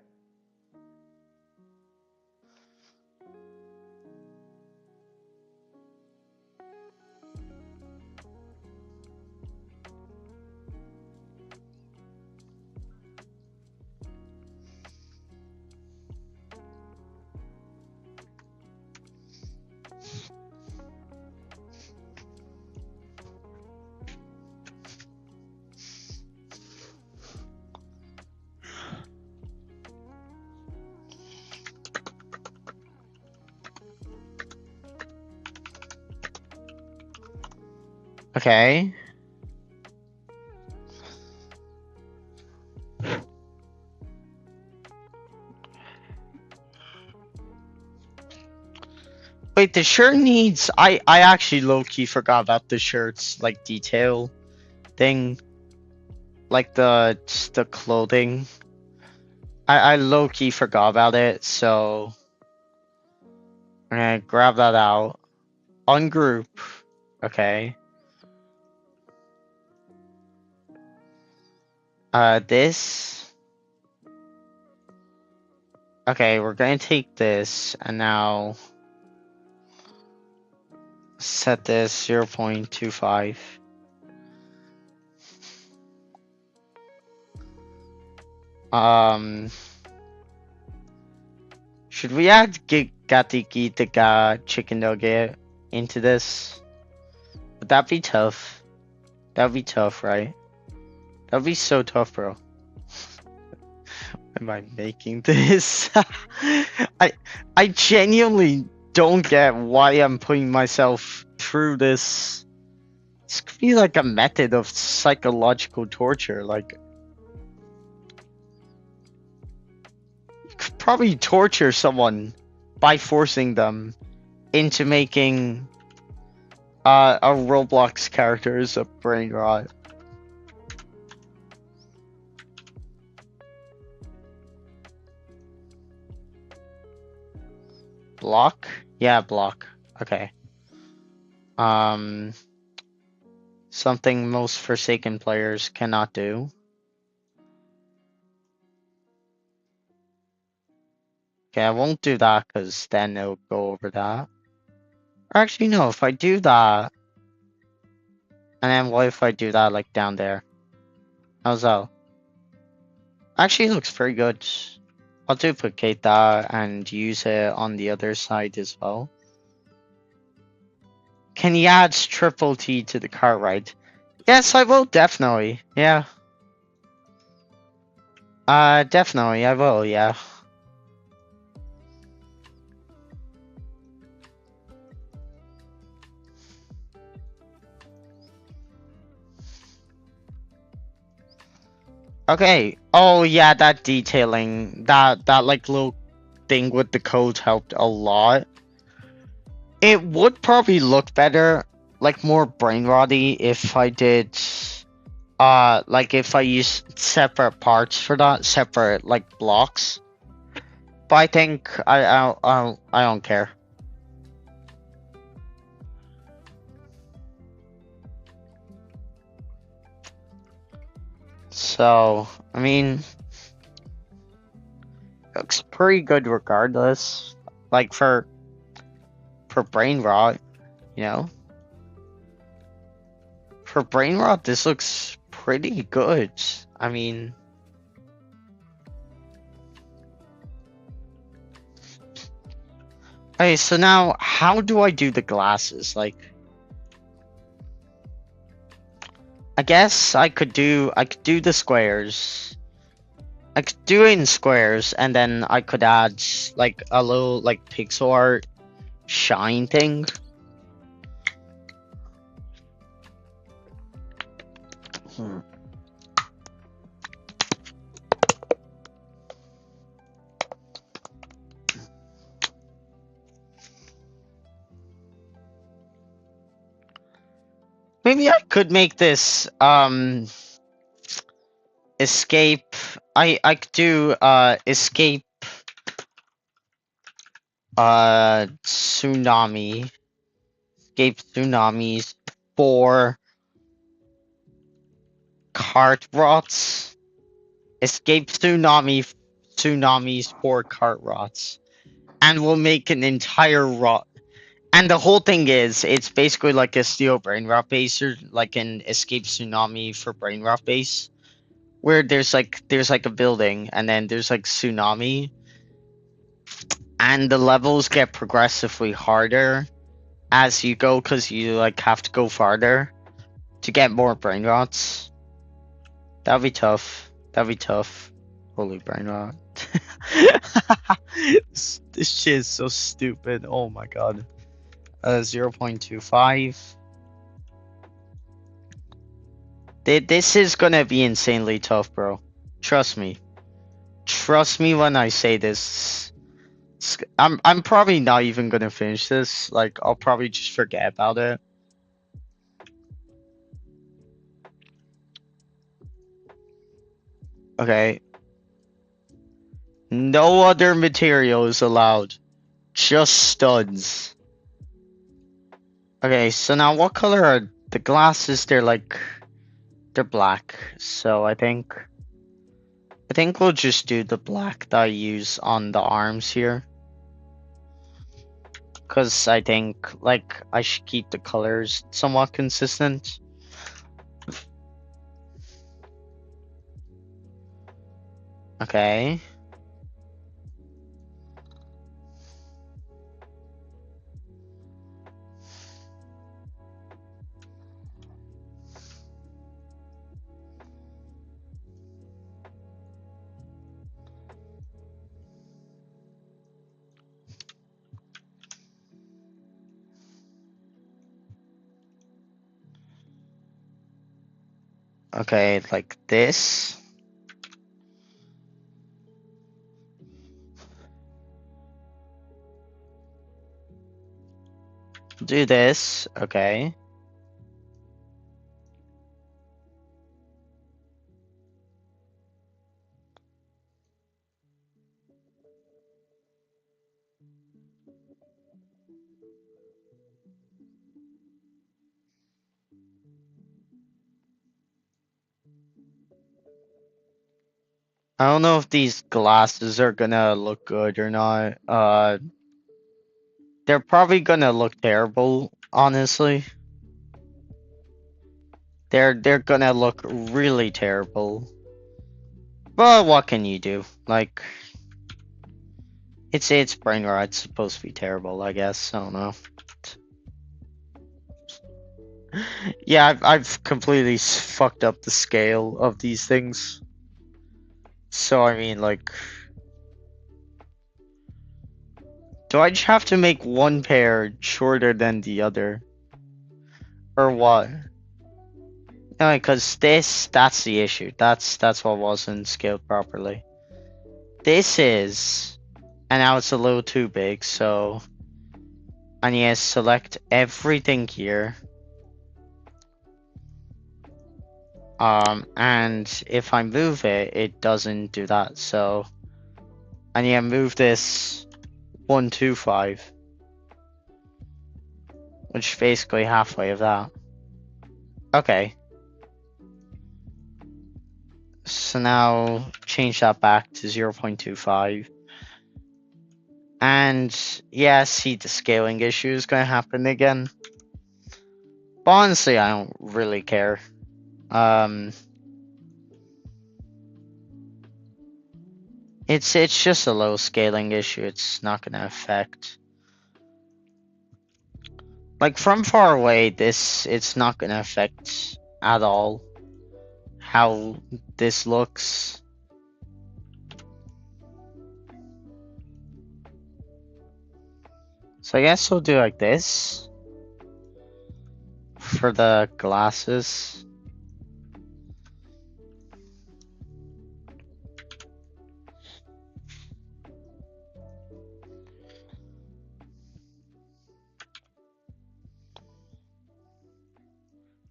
Okay. Wait, the shirt needs. I actually low key forgot about the shirts like detail thing, like the clothing. I low key forgot about it, so I'm gonna grab that out. Ungroup. Okay. This. Okay, we're gonna take this and now set this 0.25. Should we add Gatiki Tika chicken nugget into this? Would that be tough? That'd be tough, right? That'd be so tough, bro. Am I making this? I genuinely don't get why I'm putting myself through this. This could be like a method of psychological torture. Like, you could probably torture someone by forcing them into making a Roblox character as a Brainrot. Block? Yeah, block. Okay. Something most Forsaken players cannot do. Okay, I won't do that because then it'll go over that. Or actually, no, if I do that, and then what if I do that like down there? How's that? Actually, it looks pretty good. I'll duplicate that and use it on the other side as well. Can you add triple T to the cart ride? Yes, I will, definitely. Yeah. Definitely, I will, yeah. Okay. Oh yeah, that detailing, that like little thing with the code helped a lot. It would probably look better, like more brainrotty, if I did, like if I used separate parts for that, separate like blocks. But I think I don't care. So, I mean, it looks pretty good regardless. Like for brain rot, you know? For brain rot, this looks pretty good. I mean, okay, so now how do I do the glasses? Like, I guess I could do the squares. I could do it in squares, and then I could add like a little like pixel art shine thing. Hmm. Maybe I could make this escape. I could do escape tsunami. Escape tsunamis for cart rots. Escape tsunamis for cart rots. And we'll make an entire rot. And the whole thing is, it's basically like a steel brain rot base, or like an escape tsunami for brain rot base, where there's like a building, and then there's like tsunami, and the levels get progressively harder as you go, because you like have to go farther to get more brain rots. That'd be tough. That'd be tough. Holy brain rot. this shit is so stupid. Oh my god. 0.25. This is gonna be insanely tough, bro. Trust me. Trust me when I say this. I'm probably not even gonna finish this. Like, I'll probably just forget about it. Okay. No other material is allowed. Just studs. Okay, so now what color are the glasses? They're black. So I think we'll just do the black that I use on the arms here. Because I think, like, I should keep the colors somewhat consistent. Okay. Okay, like this. Do this. Okay. I don't know if these glasses are gonna look good or not. They're probably gonna look terrible, honestly. They're gonna look really terrible. But what can you do? Like, it's Brainrot. It's supposed to be terrible, I guess. I don't know. Yeah, I've completely fucked up the scale of these things. So I mean, like, do I just have to make one pair shorter than the other, or what? No, because that's the issue. That's what wasn't scaled properly. This is, and now it's a little too big, so I need to select everything here. And if I move it, it doesn't do that, so I need to move this 125, which is basically halfway of that. Okay. So now change that back to 0.25. And yeah, see, the scaling issue is going to happen again. But honestly, I don't really care. It's just a low scaling issue. It's not going to affect. Like, from far away, it's not going to affect at all how this looks. So I guess we'll do like this for the glasses.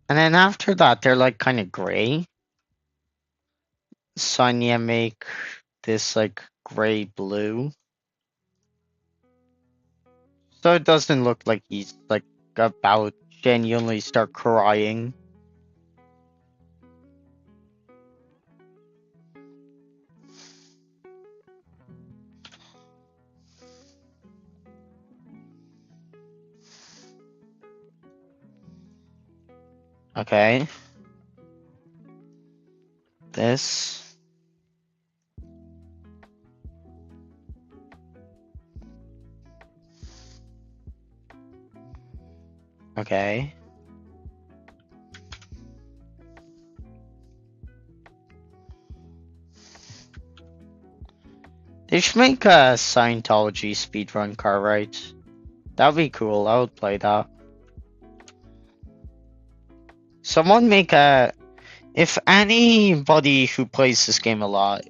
And then after that, they're like kind of gray. So I need to make this like gray blue. So it doesn't look like he's like about genuinely start crying. Okay. This. Okay. They should make a Scientology speedrun car, right? That'd be cool. I would play that. Someone make a. If anybody who plays this game a lot,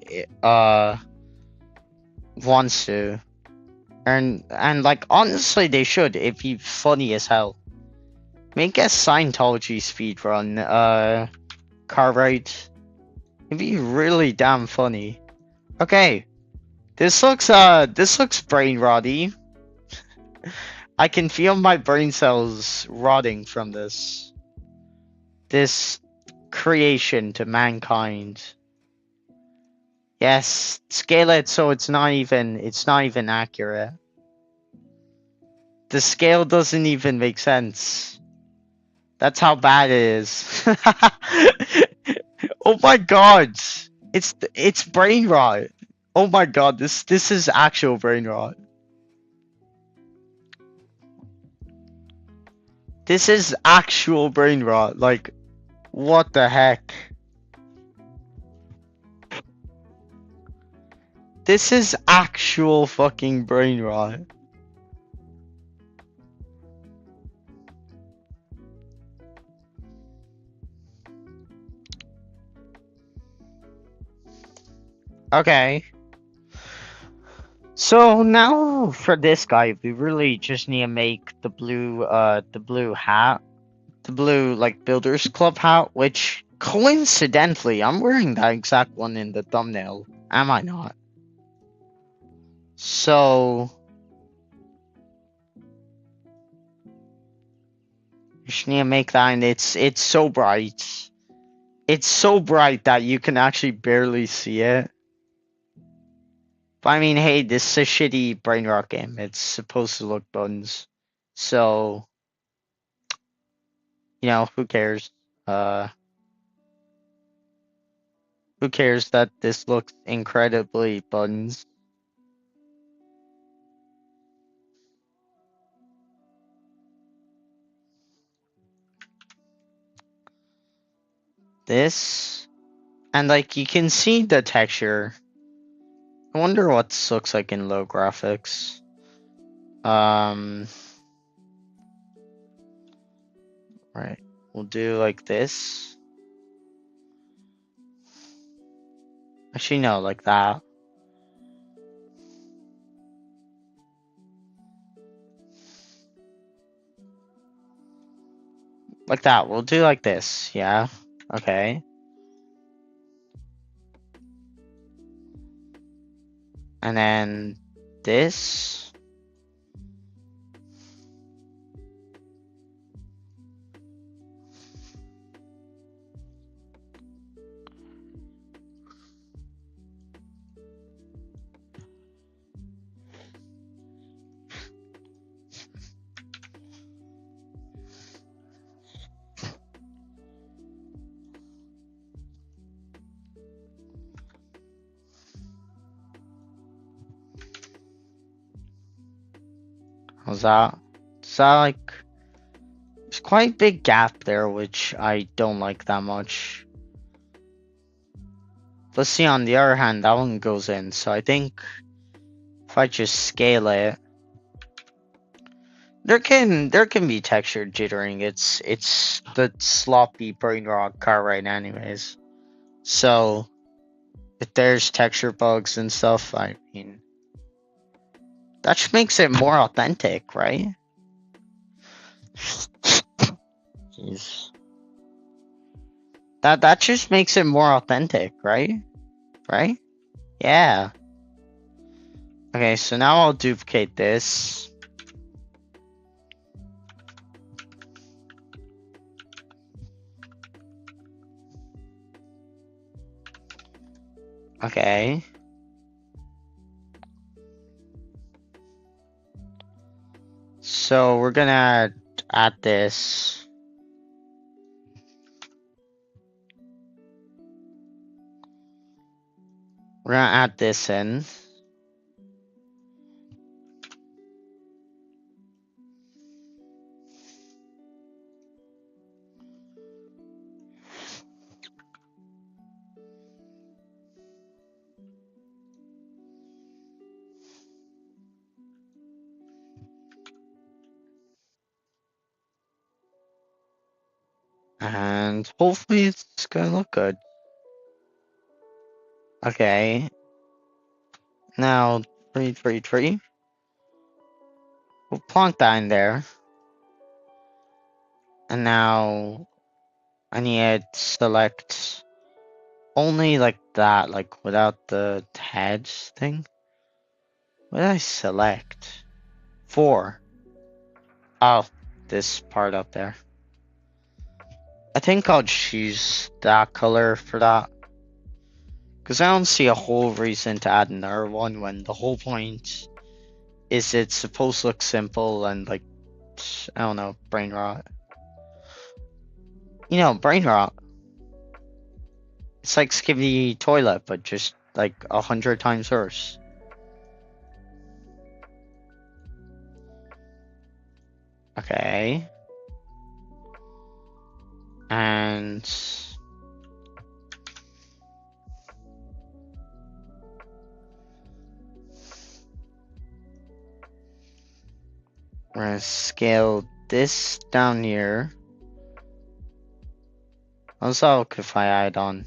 wants to, and like honestly, they should. It'd be funny as hell. Make a Scientology speedrun, car ride. It'd be really damn funny. Okay, this looks brain rotty. I can feel my brain cells rotting from this. This creation to mankind. Yes, scale it so it's not even accurate. The scale doesn't even make sense. That's how bad it is. Oh my god. It's brain rot. Oh my god, this is actual brain rot. This is actual brain rot. Like, what the heck? This is actual fucking brain rot. Okay. So now for this guy, we really just need to make the blue hat. The blue, like, Builders Club hat, which, coincidentally, I'm wearing that exact one in the thumbnail. Am I not? So, you just need to make that, and it's so bright. It's so bright that you can actually barely see it. But I mean, hey, this is a shitty Brainrot game. It's supposed to look buns. So, you know, who cares? Who cares that this looks incredibly buns? This, and like you can see the texture. I wonder what this looks like in low graphics. Right. We'll do like this. Actually, no, like that. Like that. We'll do like this. Yeah. Okay. And then this. How's that? Is that like... There's quite a big gap there, which I don't like that much. Let's see, on the other hand, that one goes in. So I think if I just scale it, there can be texture jittering. It's the sloppy brain rot car right anyways. So if there's texture bugs and stuff, I mean, that just makes it more authentic, right? Jeez. That just makes it more authentic, right? Right? Yeah. Okay, so now I'll duplicate this. Okay. So we're gonna add this. We're gonna add this in. And hopefully it's gonna look good. Okay. Now, tree. We'll plonk that in there. And now I need to select only like that, like without the heads thing. What did I select? 4. Oh, this part up there. I think I'll choose that color for that. Because I don't see a whole reason to add another one when the whole point is it's supposed to look simple and like, I don't know, brain rot. You know, brain rot. It's like Skibidi Toilet, but just like 100 times worse. Okay. And we're gonna scale this down here. Also, if I add on.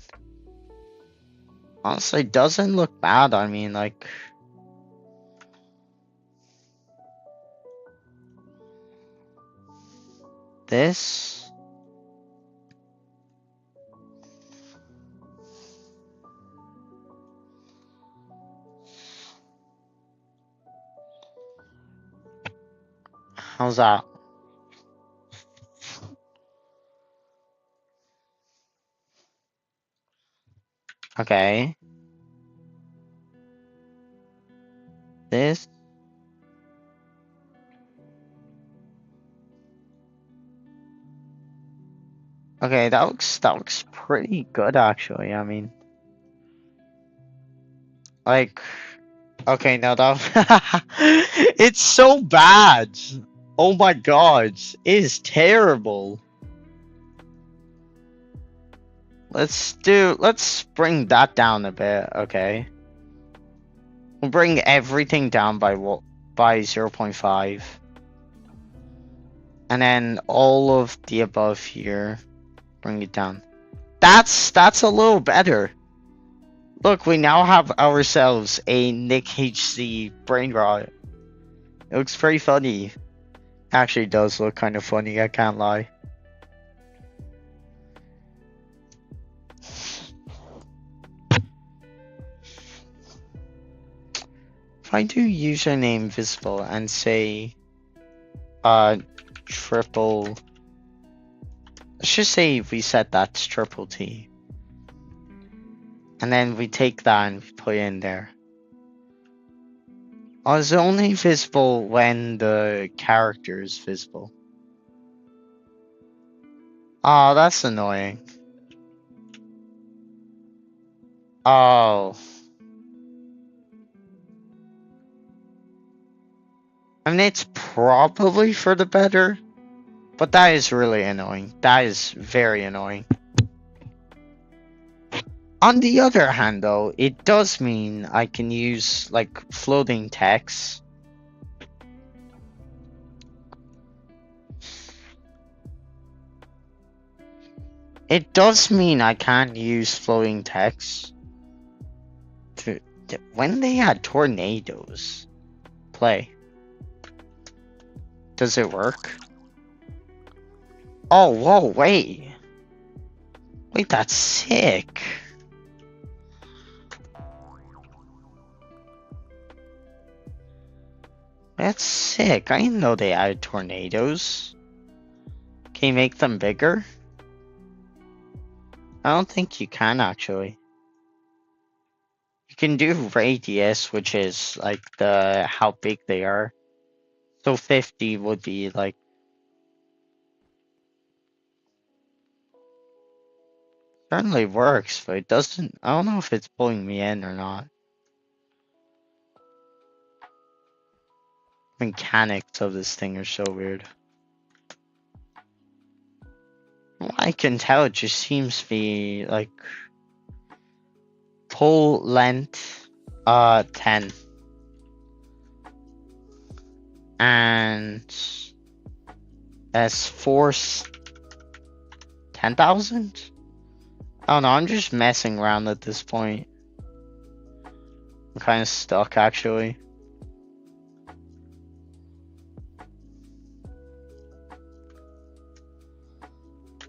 Honestly, it doesn't look bad. I mean, like, this. How's that? Okay. This. Okay, that looks pretty good actually. I mean, like, okay, now that it's so bad. Oh my god, it is terrible. Let's bring that down a bit, okay? We'll bring everything down by 0.5. And then all of the above here, bring it down. That's a little better. Look, we now have ourselves a Nick HC Brainrot. It looks pretty funny. Actually, it does look kind of funny, I can't lie. If I do username visible and say triple, let's just say we set that to triple T. And then we take that and we put it in there. Oh, it's only visible when the character is visible. Oh, that's annoying. Oh. I mean, it's probably for the better, but that is really annoying. That is very annoying. On the other hand, though, it does mean I can use, like, floating text. It does mean I can use floating text to when they had tornadoes play. Does it work? Oh, whoa, wait. Wait, that's sick. That's sick. I didn't know they added tornadoes. Can you make them bigger? I don't think you can actually. You can do radius, which is like how big they are. So 50 would be like certainly works, but it doesn't. I don't know if it's pulling me in or not. Mechanics of this thing are so weird. Well, I can tell it just seems to be like pull length 10 and as force 10,000. I don't know, I'm just messing around at this point. I'm kind of stuck actually.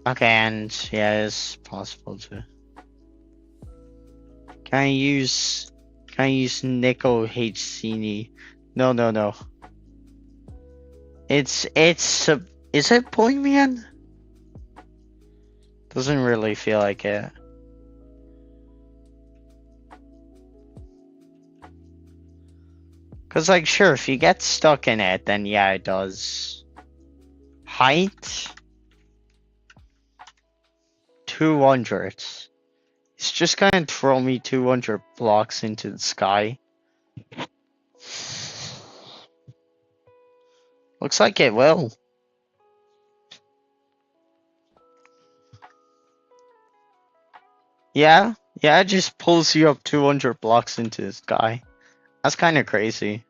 Okay, and yeah, it's possible to. Can I use Nico HCNE? No, no, no. Is it pulling me in? Doesn't really feel like it. Cause like sure, if you get stuck in it, then yeah, it does. Height 200. It's just gonna throw me 200 blocks into the sky. Looks like it will. Yeah, it just pulls you up 200 blocks into the sky. That's kind of crazy.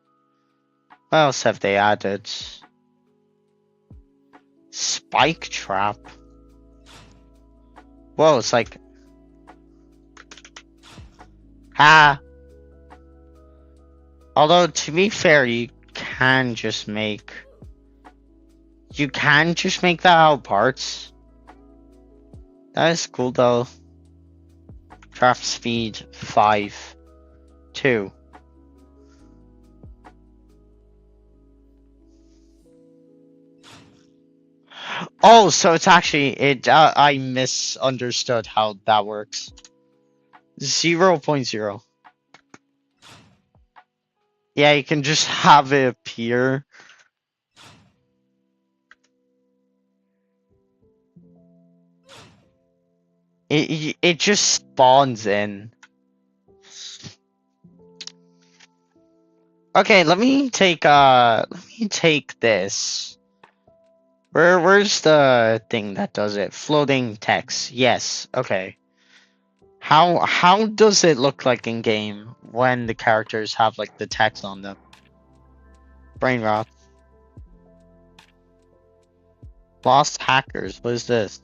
What else have they added? Spike trap. Whoa, it's like... Ha! Although, to be fair, you can just make that out of parts. That is cool though. Trap speed 5. 2. Oh, so it's actually I misunderstood how that works. 0.0. Yeah, you can just have it appear. It just spawns in. Okay, let me take this. Where's the thing that does it? Floating text. Yes. Okay. How does it look like in game when the characters have like the text on them? Brainrot. Lost hackers. What is this?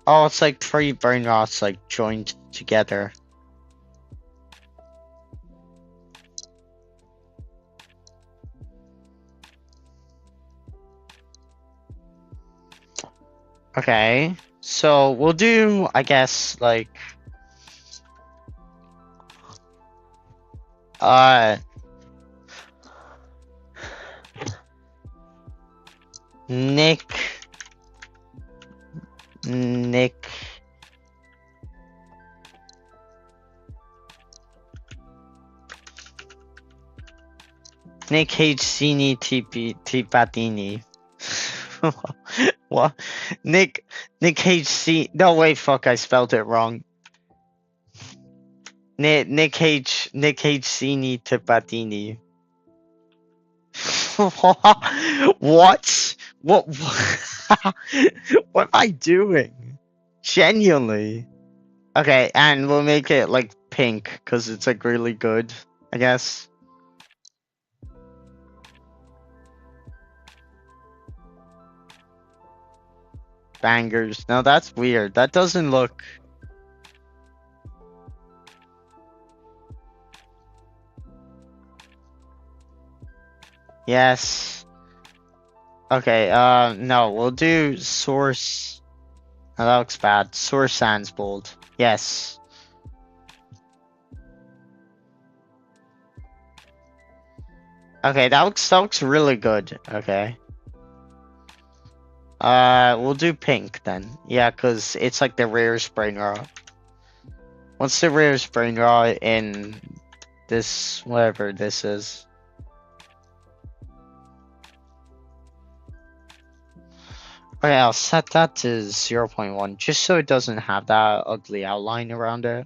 Oh, it's like 3 Brainrots like joined together. Okay. So we'll do, I guess, like Nick HCNI Tipatini. What? Nick HC. No, wait, fuck, I spelled it wrong. Nick HCNI Tipatini. What? What? What am I doing? Genuinely. Okay, and we'll make it like pink because it's like really good, I guess. Bangers. No, that's weird. That doesn't look. Yes. Okay, no, we'll do source. Oh, that looks bad. Source sans bold. Yes. Okay, that looks really good. Okay. We'll do pink then. Yeah, cause it's like the rarest Brainrot. What's the rarest Brainrot in this, whatever this is? Okay, I'll set that to 0.1 just so it doesn't have that ugly outline around it.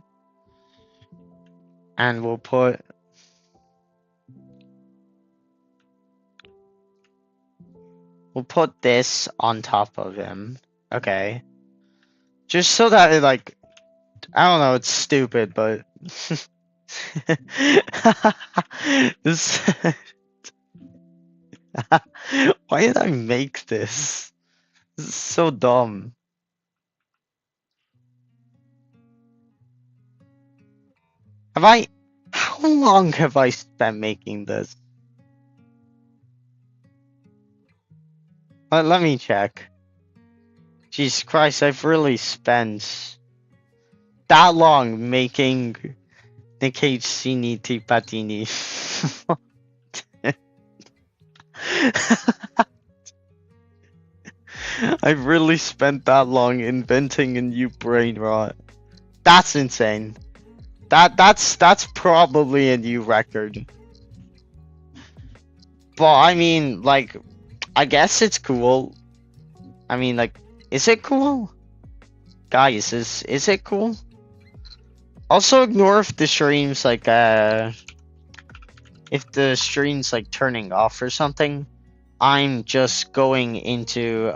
And we'll put this on top of him. Okay. Just so that it like, I don't know, it's stupid, but this why did I make this? This is so dumb. How long have I spent making this? Let me check. Jesus Christ, I've really spent that long making Nikkei Sini Tipatini. I've really spent that long inventing a new brain rot. That's insane. That's probably a new record. But I mean, like, I guess it's cool. I mean, like, is it cool? Guys, is it cool? Also ignore if the stream's like if the stream's like turning off or something. I'm just going into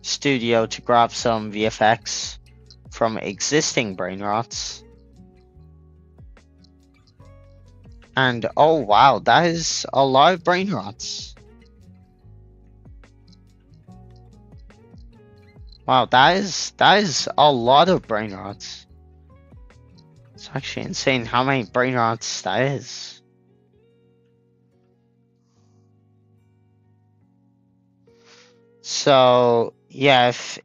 studio to grab some VFX from existing brain rots. And oh wow, that is a lot of brain rots. Wow, that is a lot of brain rots. It's actually insane how many brain rots that is. So yeah, if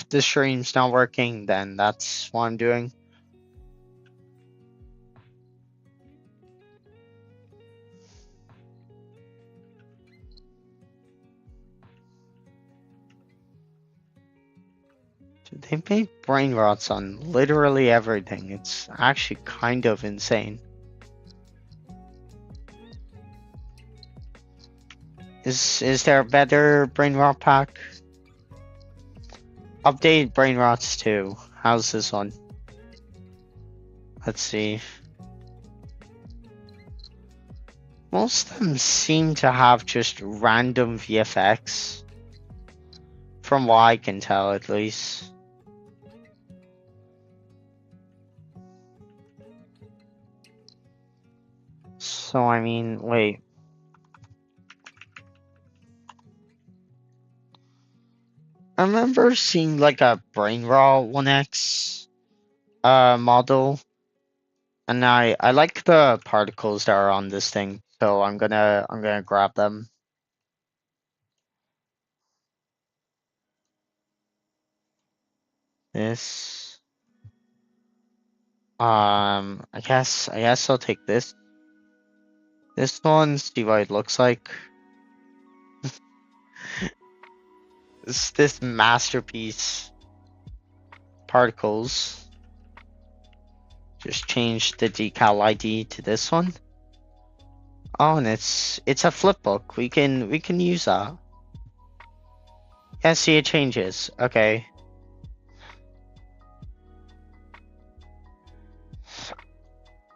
the stream's not working, then that's what I'm doing. They make brain rots on literally everything. It's actually kind of insane. Is there a better brain rot pack? Updated brain rots too. How's this one? Let's see. Most of them seem to have just random VFX. From what I can tell, at least. So, I mean, wait. I remember seeing like a Brainrot 1X model. And I like the particles that are on this thing. So I'm gonna grab them. This. I guess I'll take this. This one, see what it looks like. This masterpiece. Particles. Just change the decal ID to this one. Oh, and it's a flip book. We can use that. Yeah, see it changes. Okay.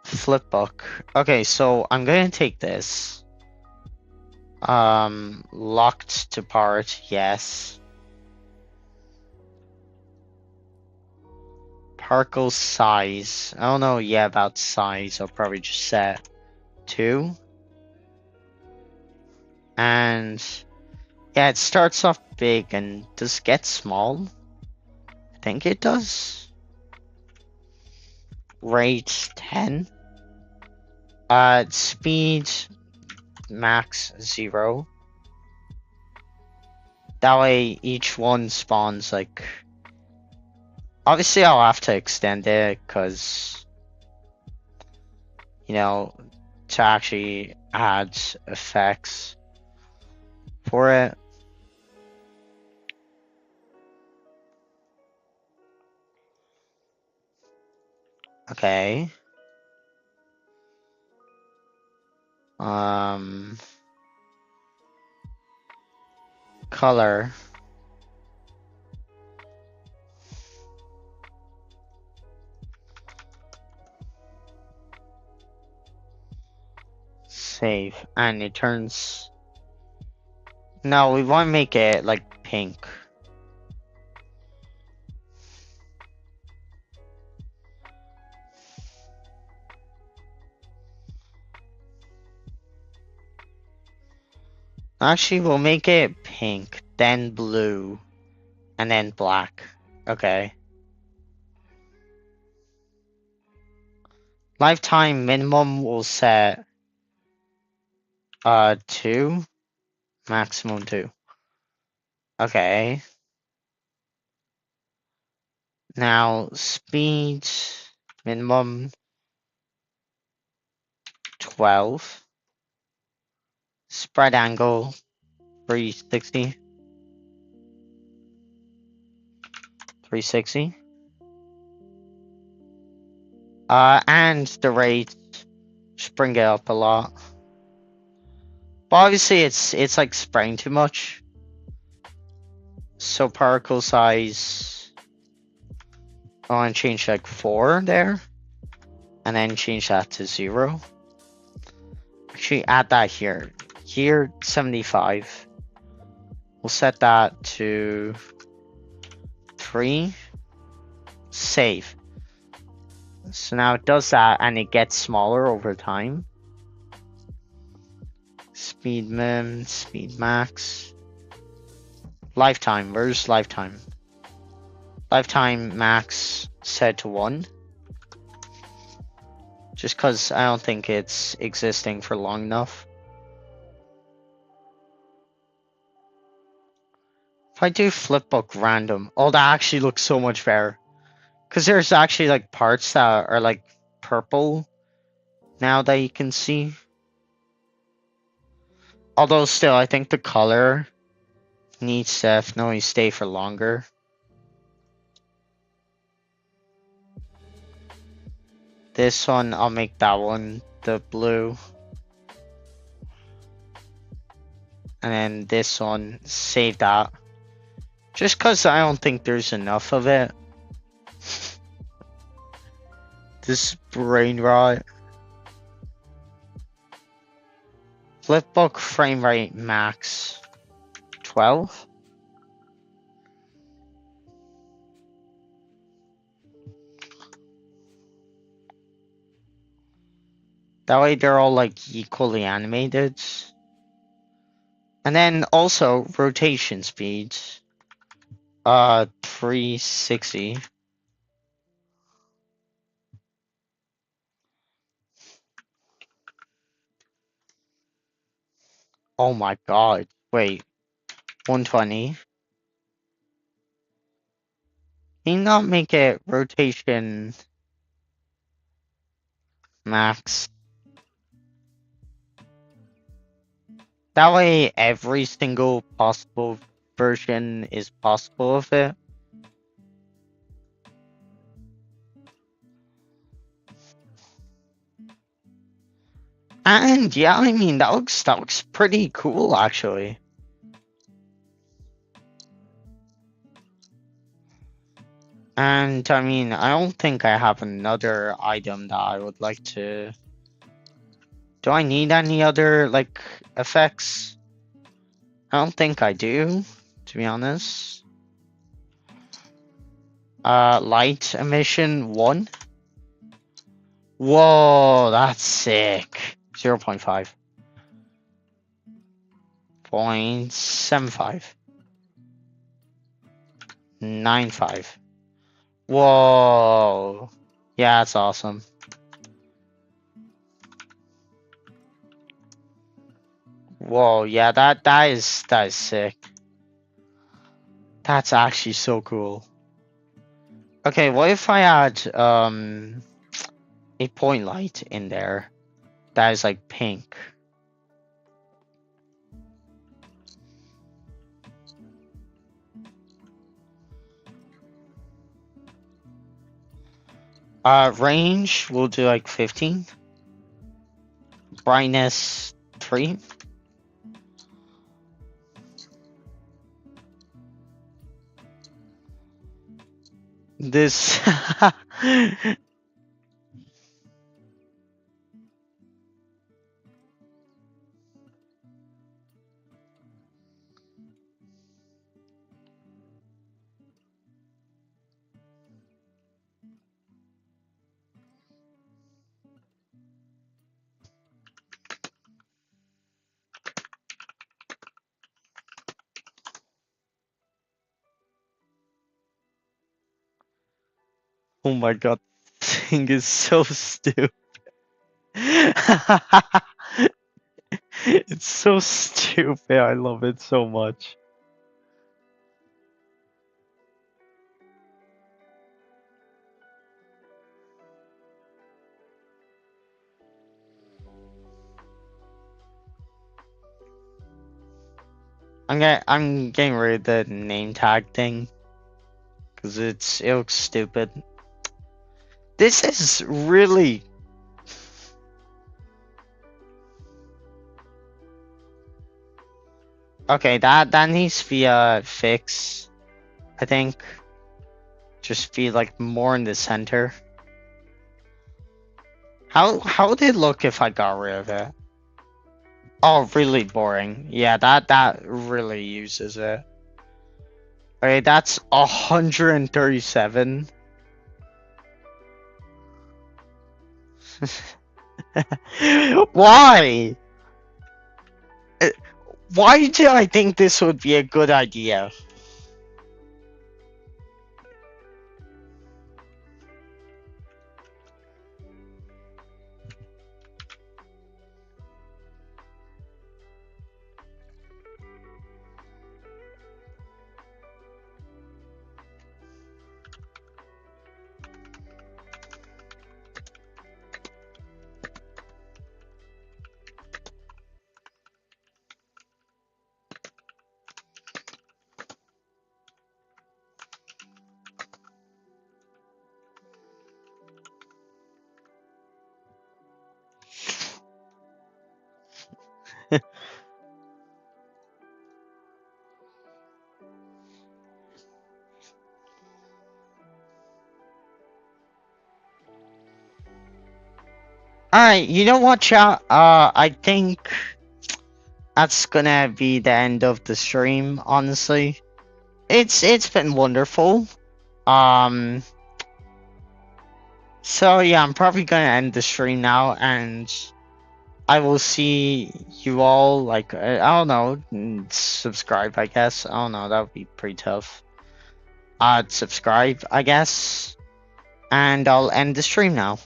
Flip book. Okay, so I'm gonna take this. Locked to part, yes. Particle size. I don't know yet about size. I'll probably just set 2. And yeah, it starts off big and does get small. I think it does. Rate 10. Speed max 0. That way each one spawns like... Obviously I'll have to extend it because, you know, to actually add effects for it. Okay. Color. Save. And it turns... No, we want to make it like pink. Actually, we'll make it pink, then blue, and then black. Okay. Lifetime minimum will set 2, maximum 2. Okay. Now speed minimum 12. Spread angle 360. 360. And the rate, just bring it up a lot. But obviously it's like spraying too much. So particle size, I want to change like 4 there. And then change that to 0. Actually add that here. Here 75. We'll set that to 3. Save. So now it does that and it gets smaller over time. Speed min, speed max. Lifetime, where's lifetime? Lifetime max set to 1. Just because I don't think it's existing for long enough. If I do flipbook random, oh, that actually looks so much better. Because there's actually like parts that are like purple now that you can see. Although still, I think the color needs to definitely stay for longer. This one, I'll make that one the blue. And then this one, save that. Just because I don't think there's enough of it. This Brainrot. Flipbook frame rate max 12. That way they're all like equally animated. And then also rotation speeds. 360. Oh my god. Wait. 120. Can you not make it rotation max? That way every single possible version is possible of it. And yeah, I mean that looks pretty cool actually. And I mean, I don't think I have another item that I would like to... Do I need any other like effects? I don't think I do, to be honest. Light emission 1. Whoa, that's sick. 0.5. 0.75. 95. Whoa. Yeah, that's awesome. Whoa, yeah, that is sick. That's actually so cool. Okay, what if I add a point light in there that is like pink? Range we'll do like 15. Brightness 3. This oh my god, this thing is so stupid. It's so stupid. I love it so much. I'm getting rid of the name tag thing because it looks stupid. This is really okay. That needs to be fixed. I think just be like more in the center. How would it look if I got rid of it? Oh, really boring. Yeah, that really uses it. Okay, that's 137. Why? Uh, Why do I think this would be a good idea? Alright, you know what, chat? I think that's gonna be the end of the stream, honestly. It's been wonderful. Um so yeah, I'm probably gonna end the stream now, and I will see you all like I don't know, subscribe, I guess. I don't know, that would be pretty tough. Subscribe, I guess. And I'll end the stream now.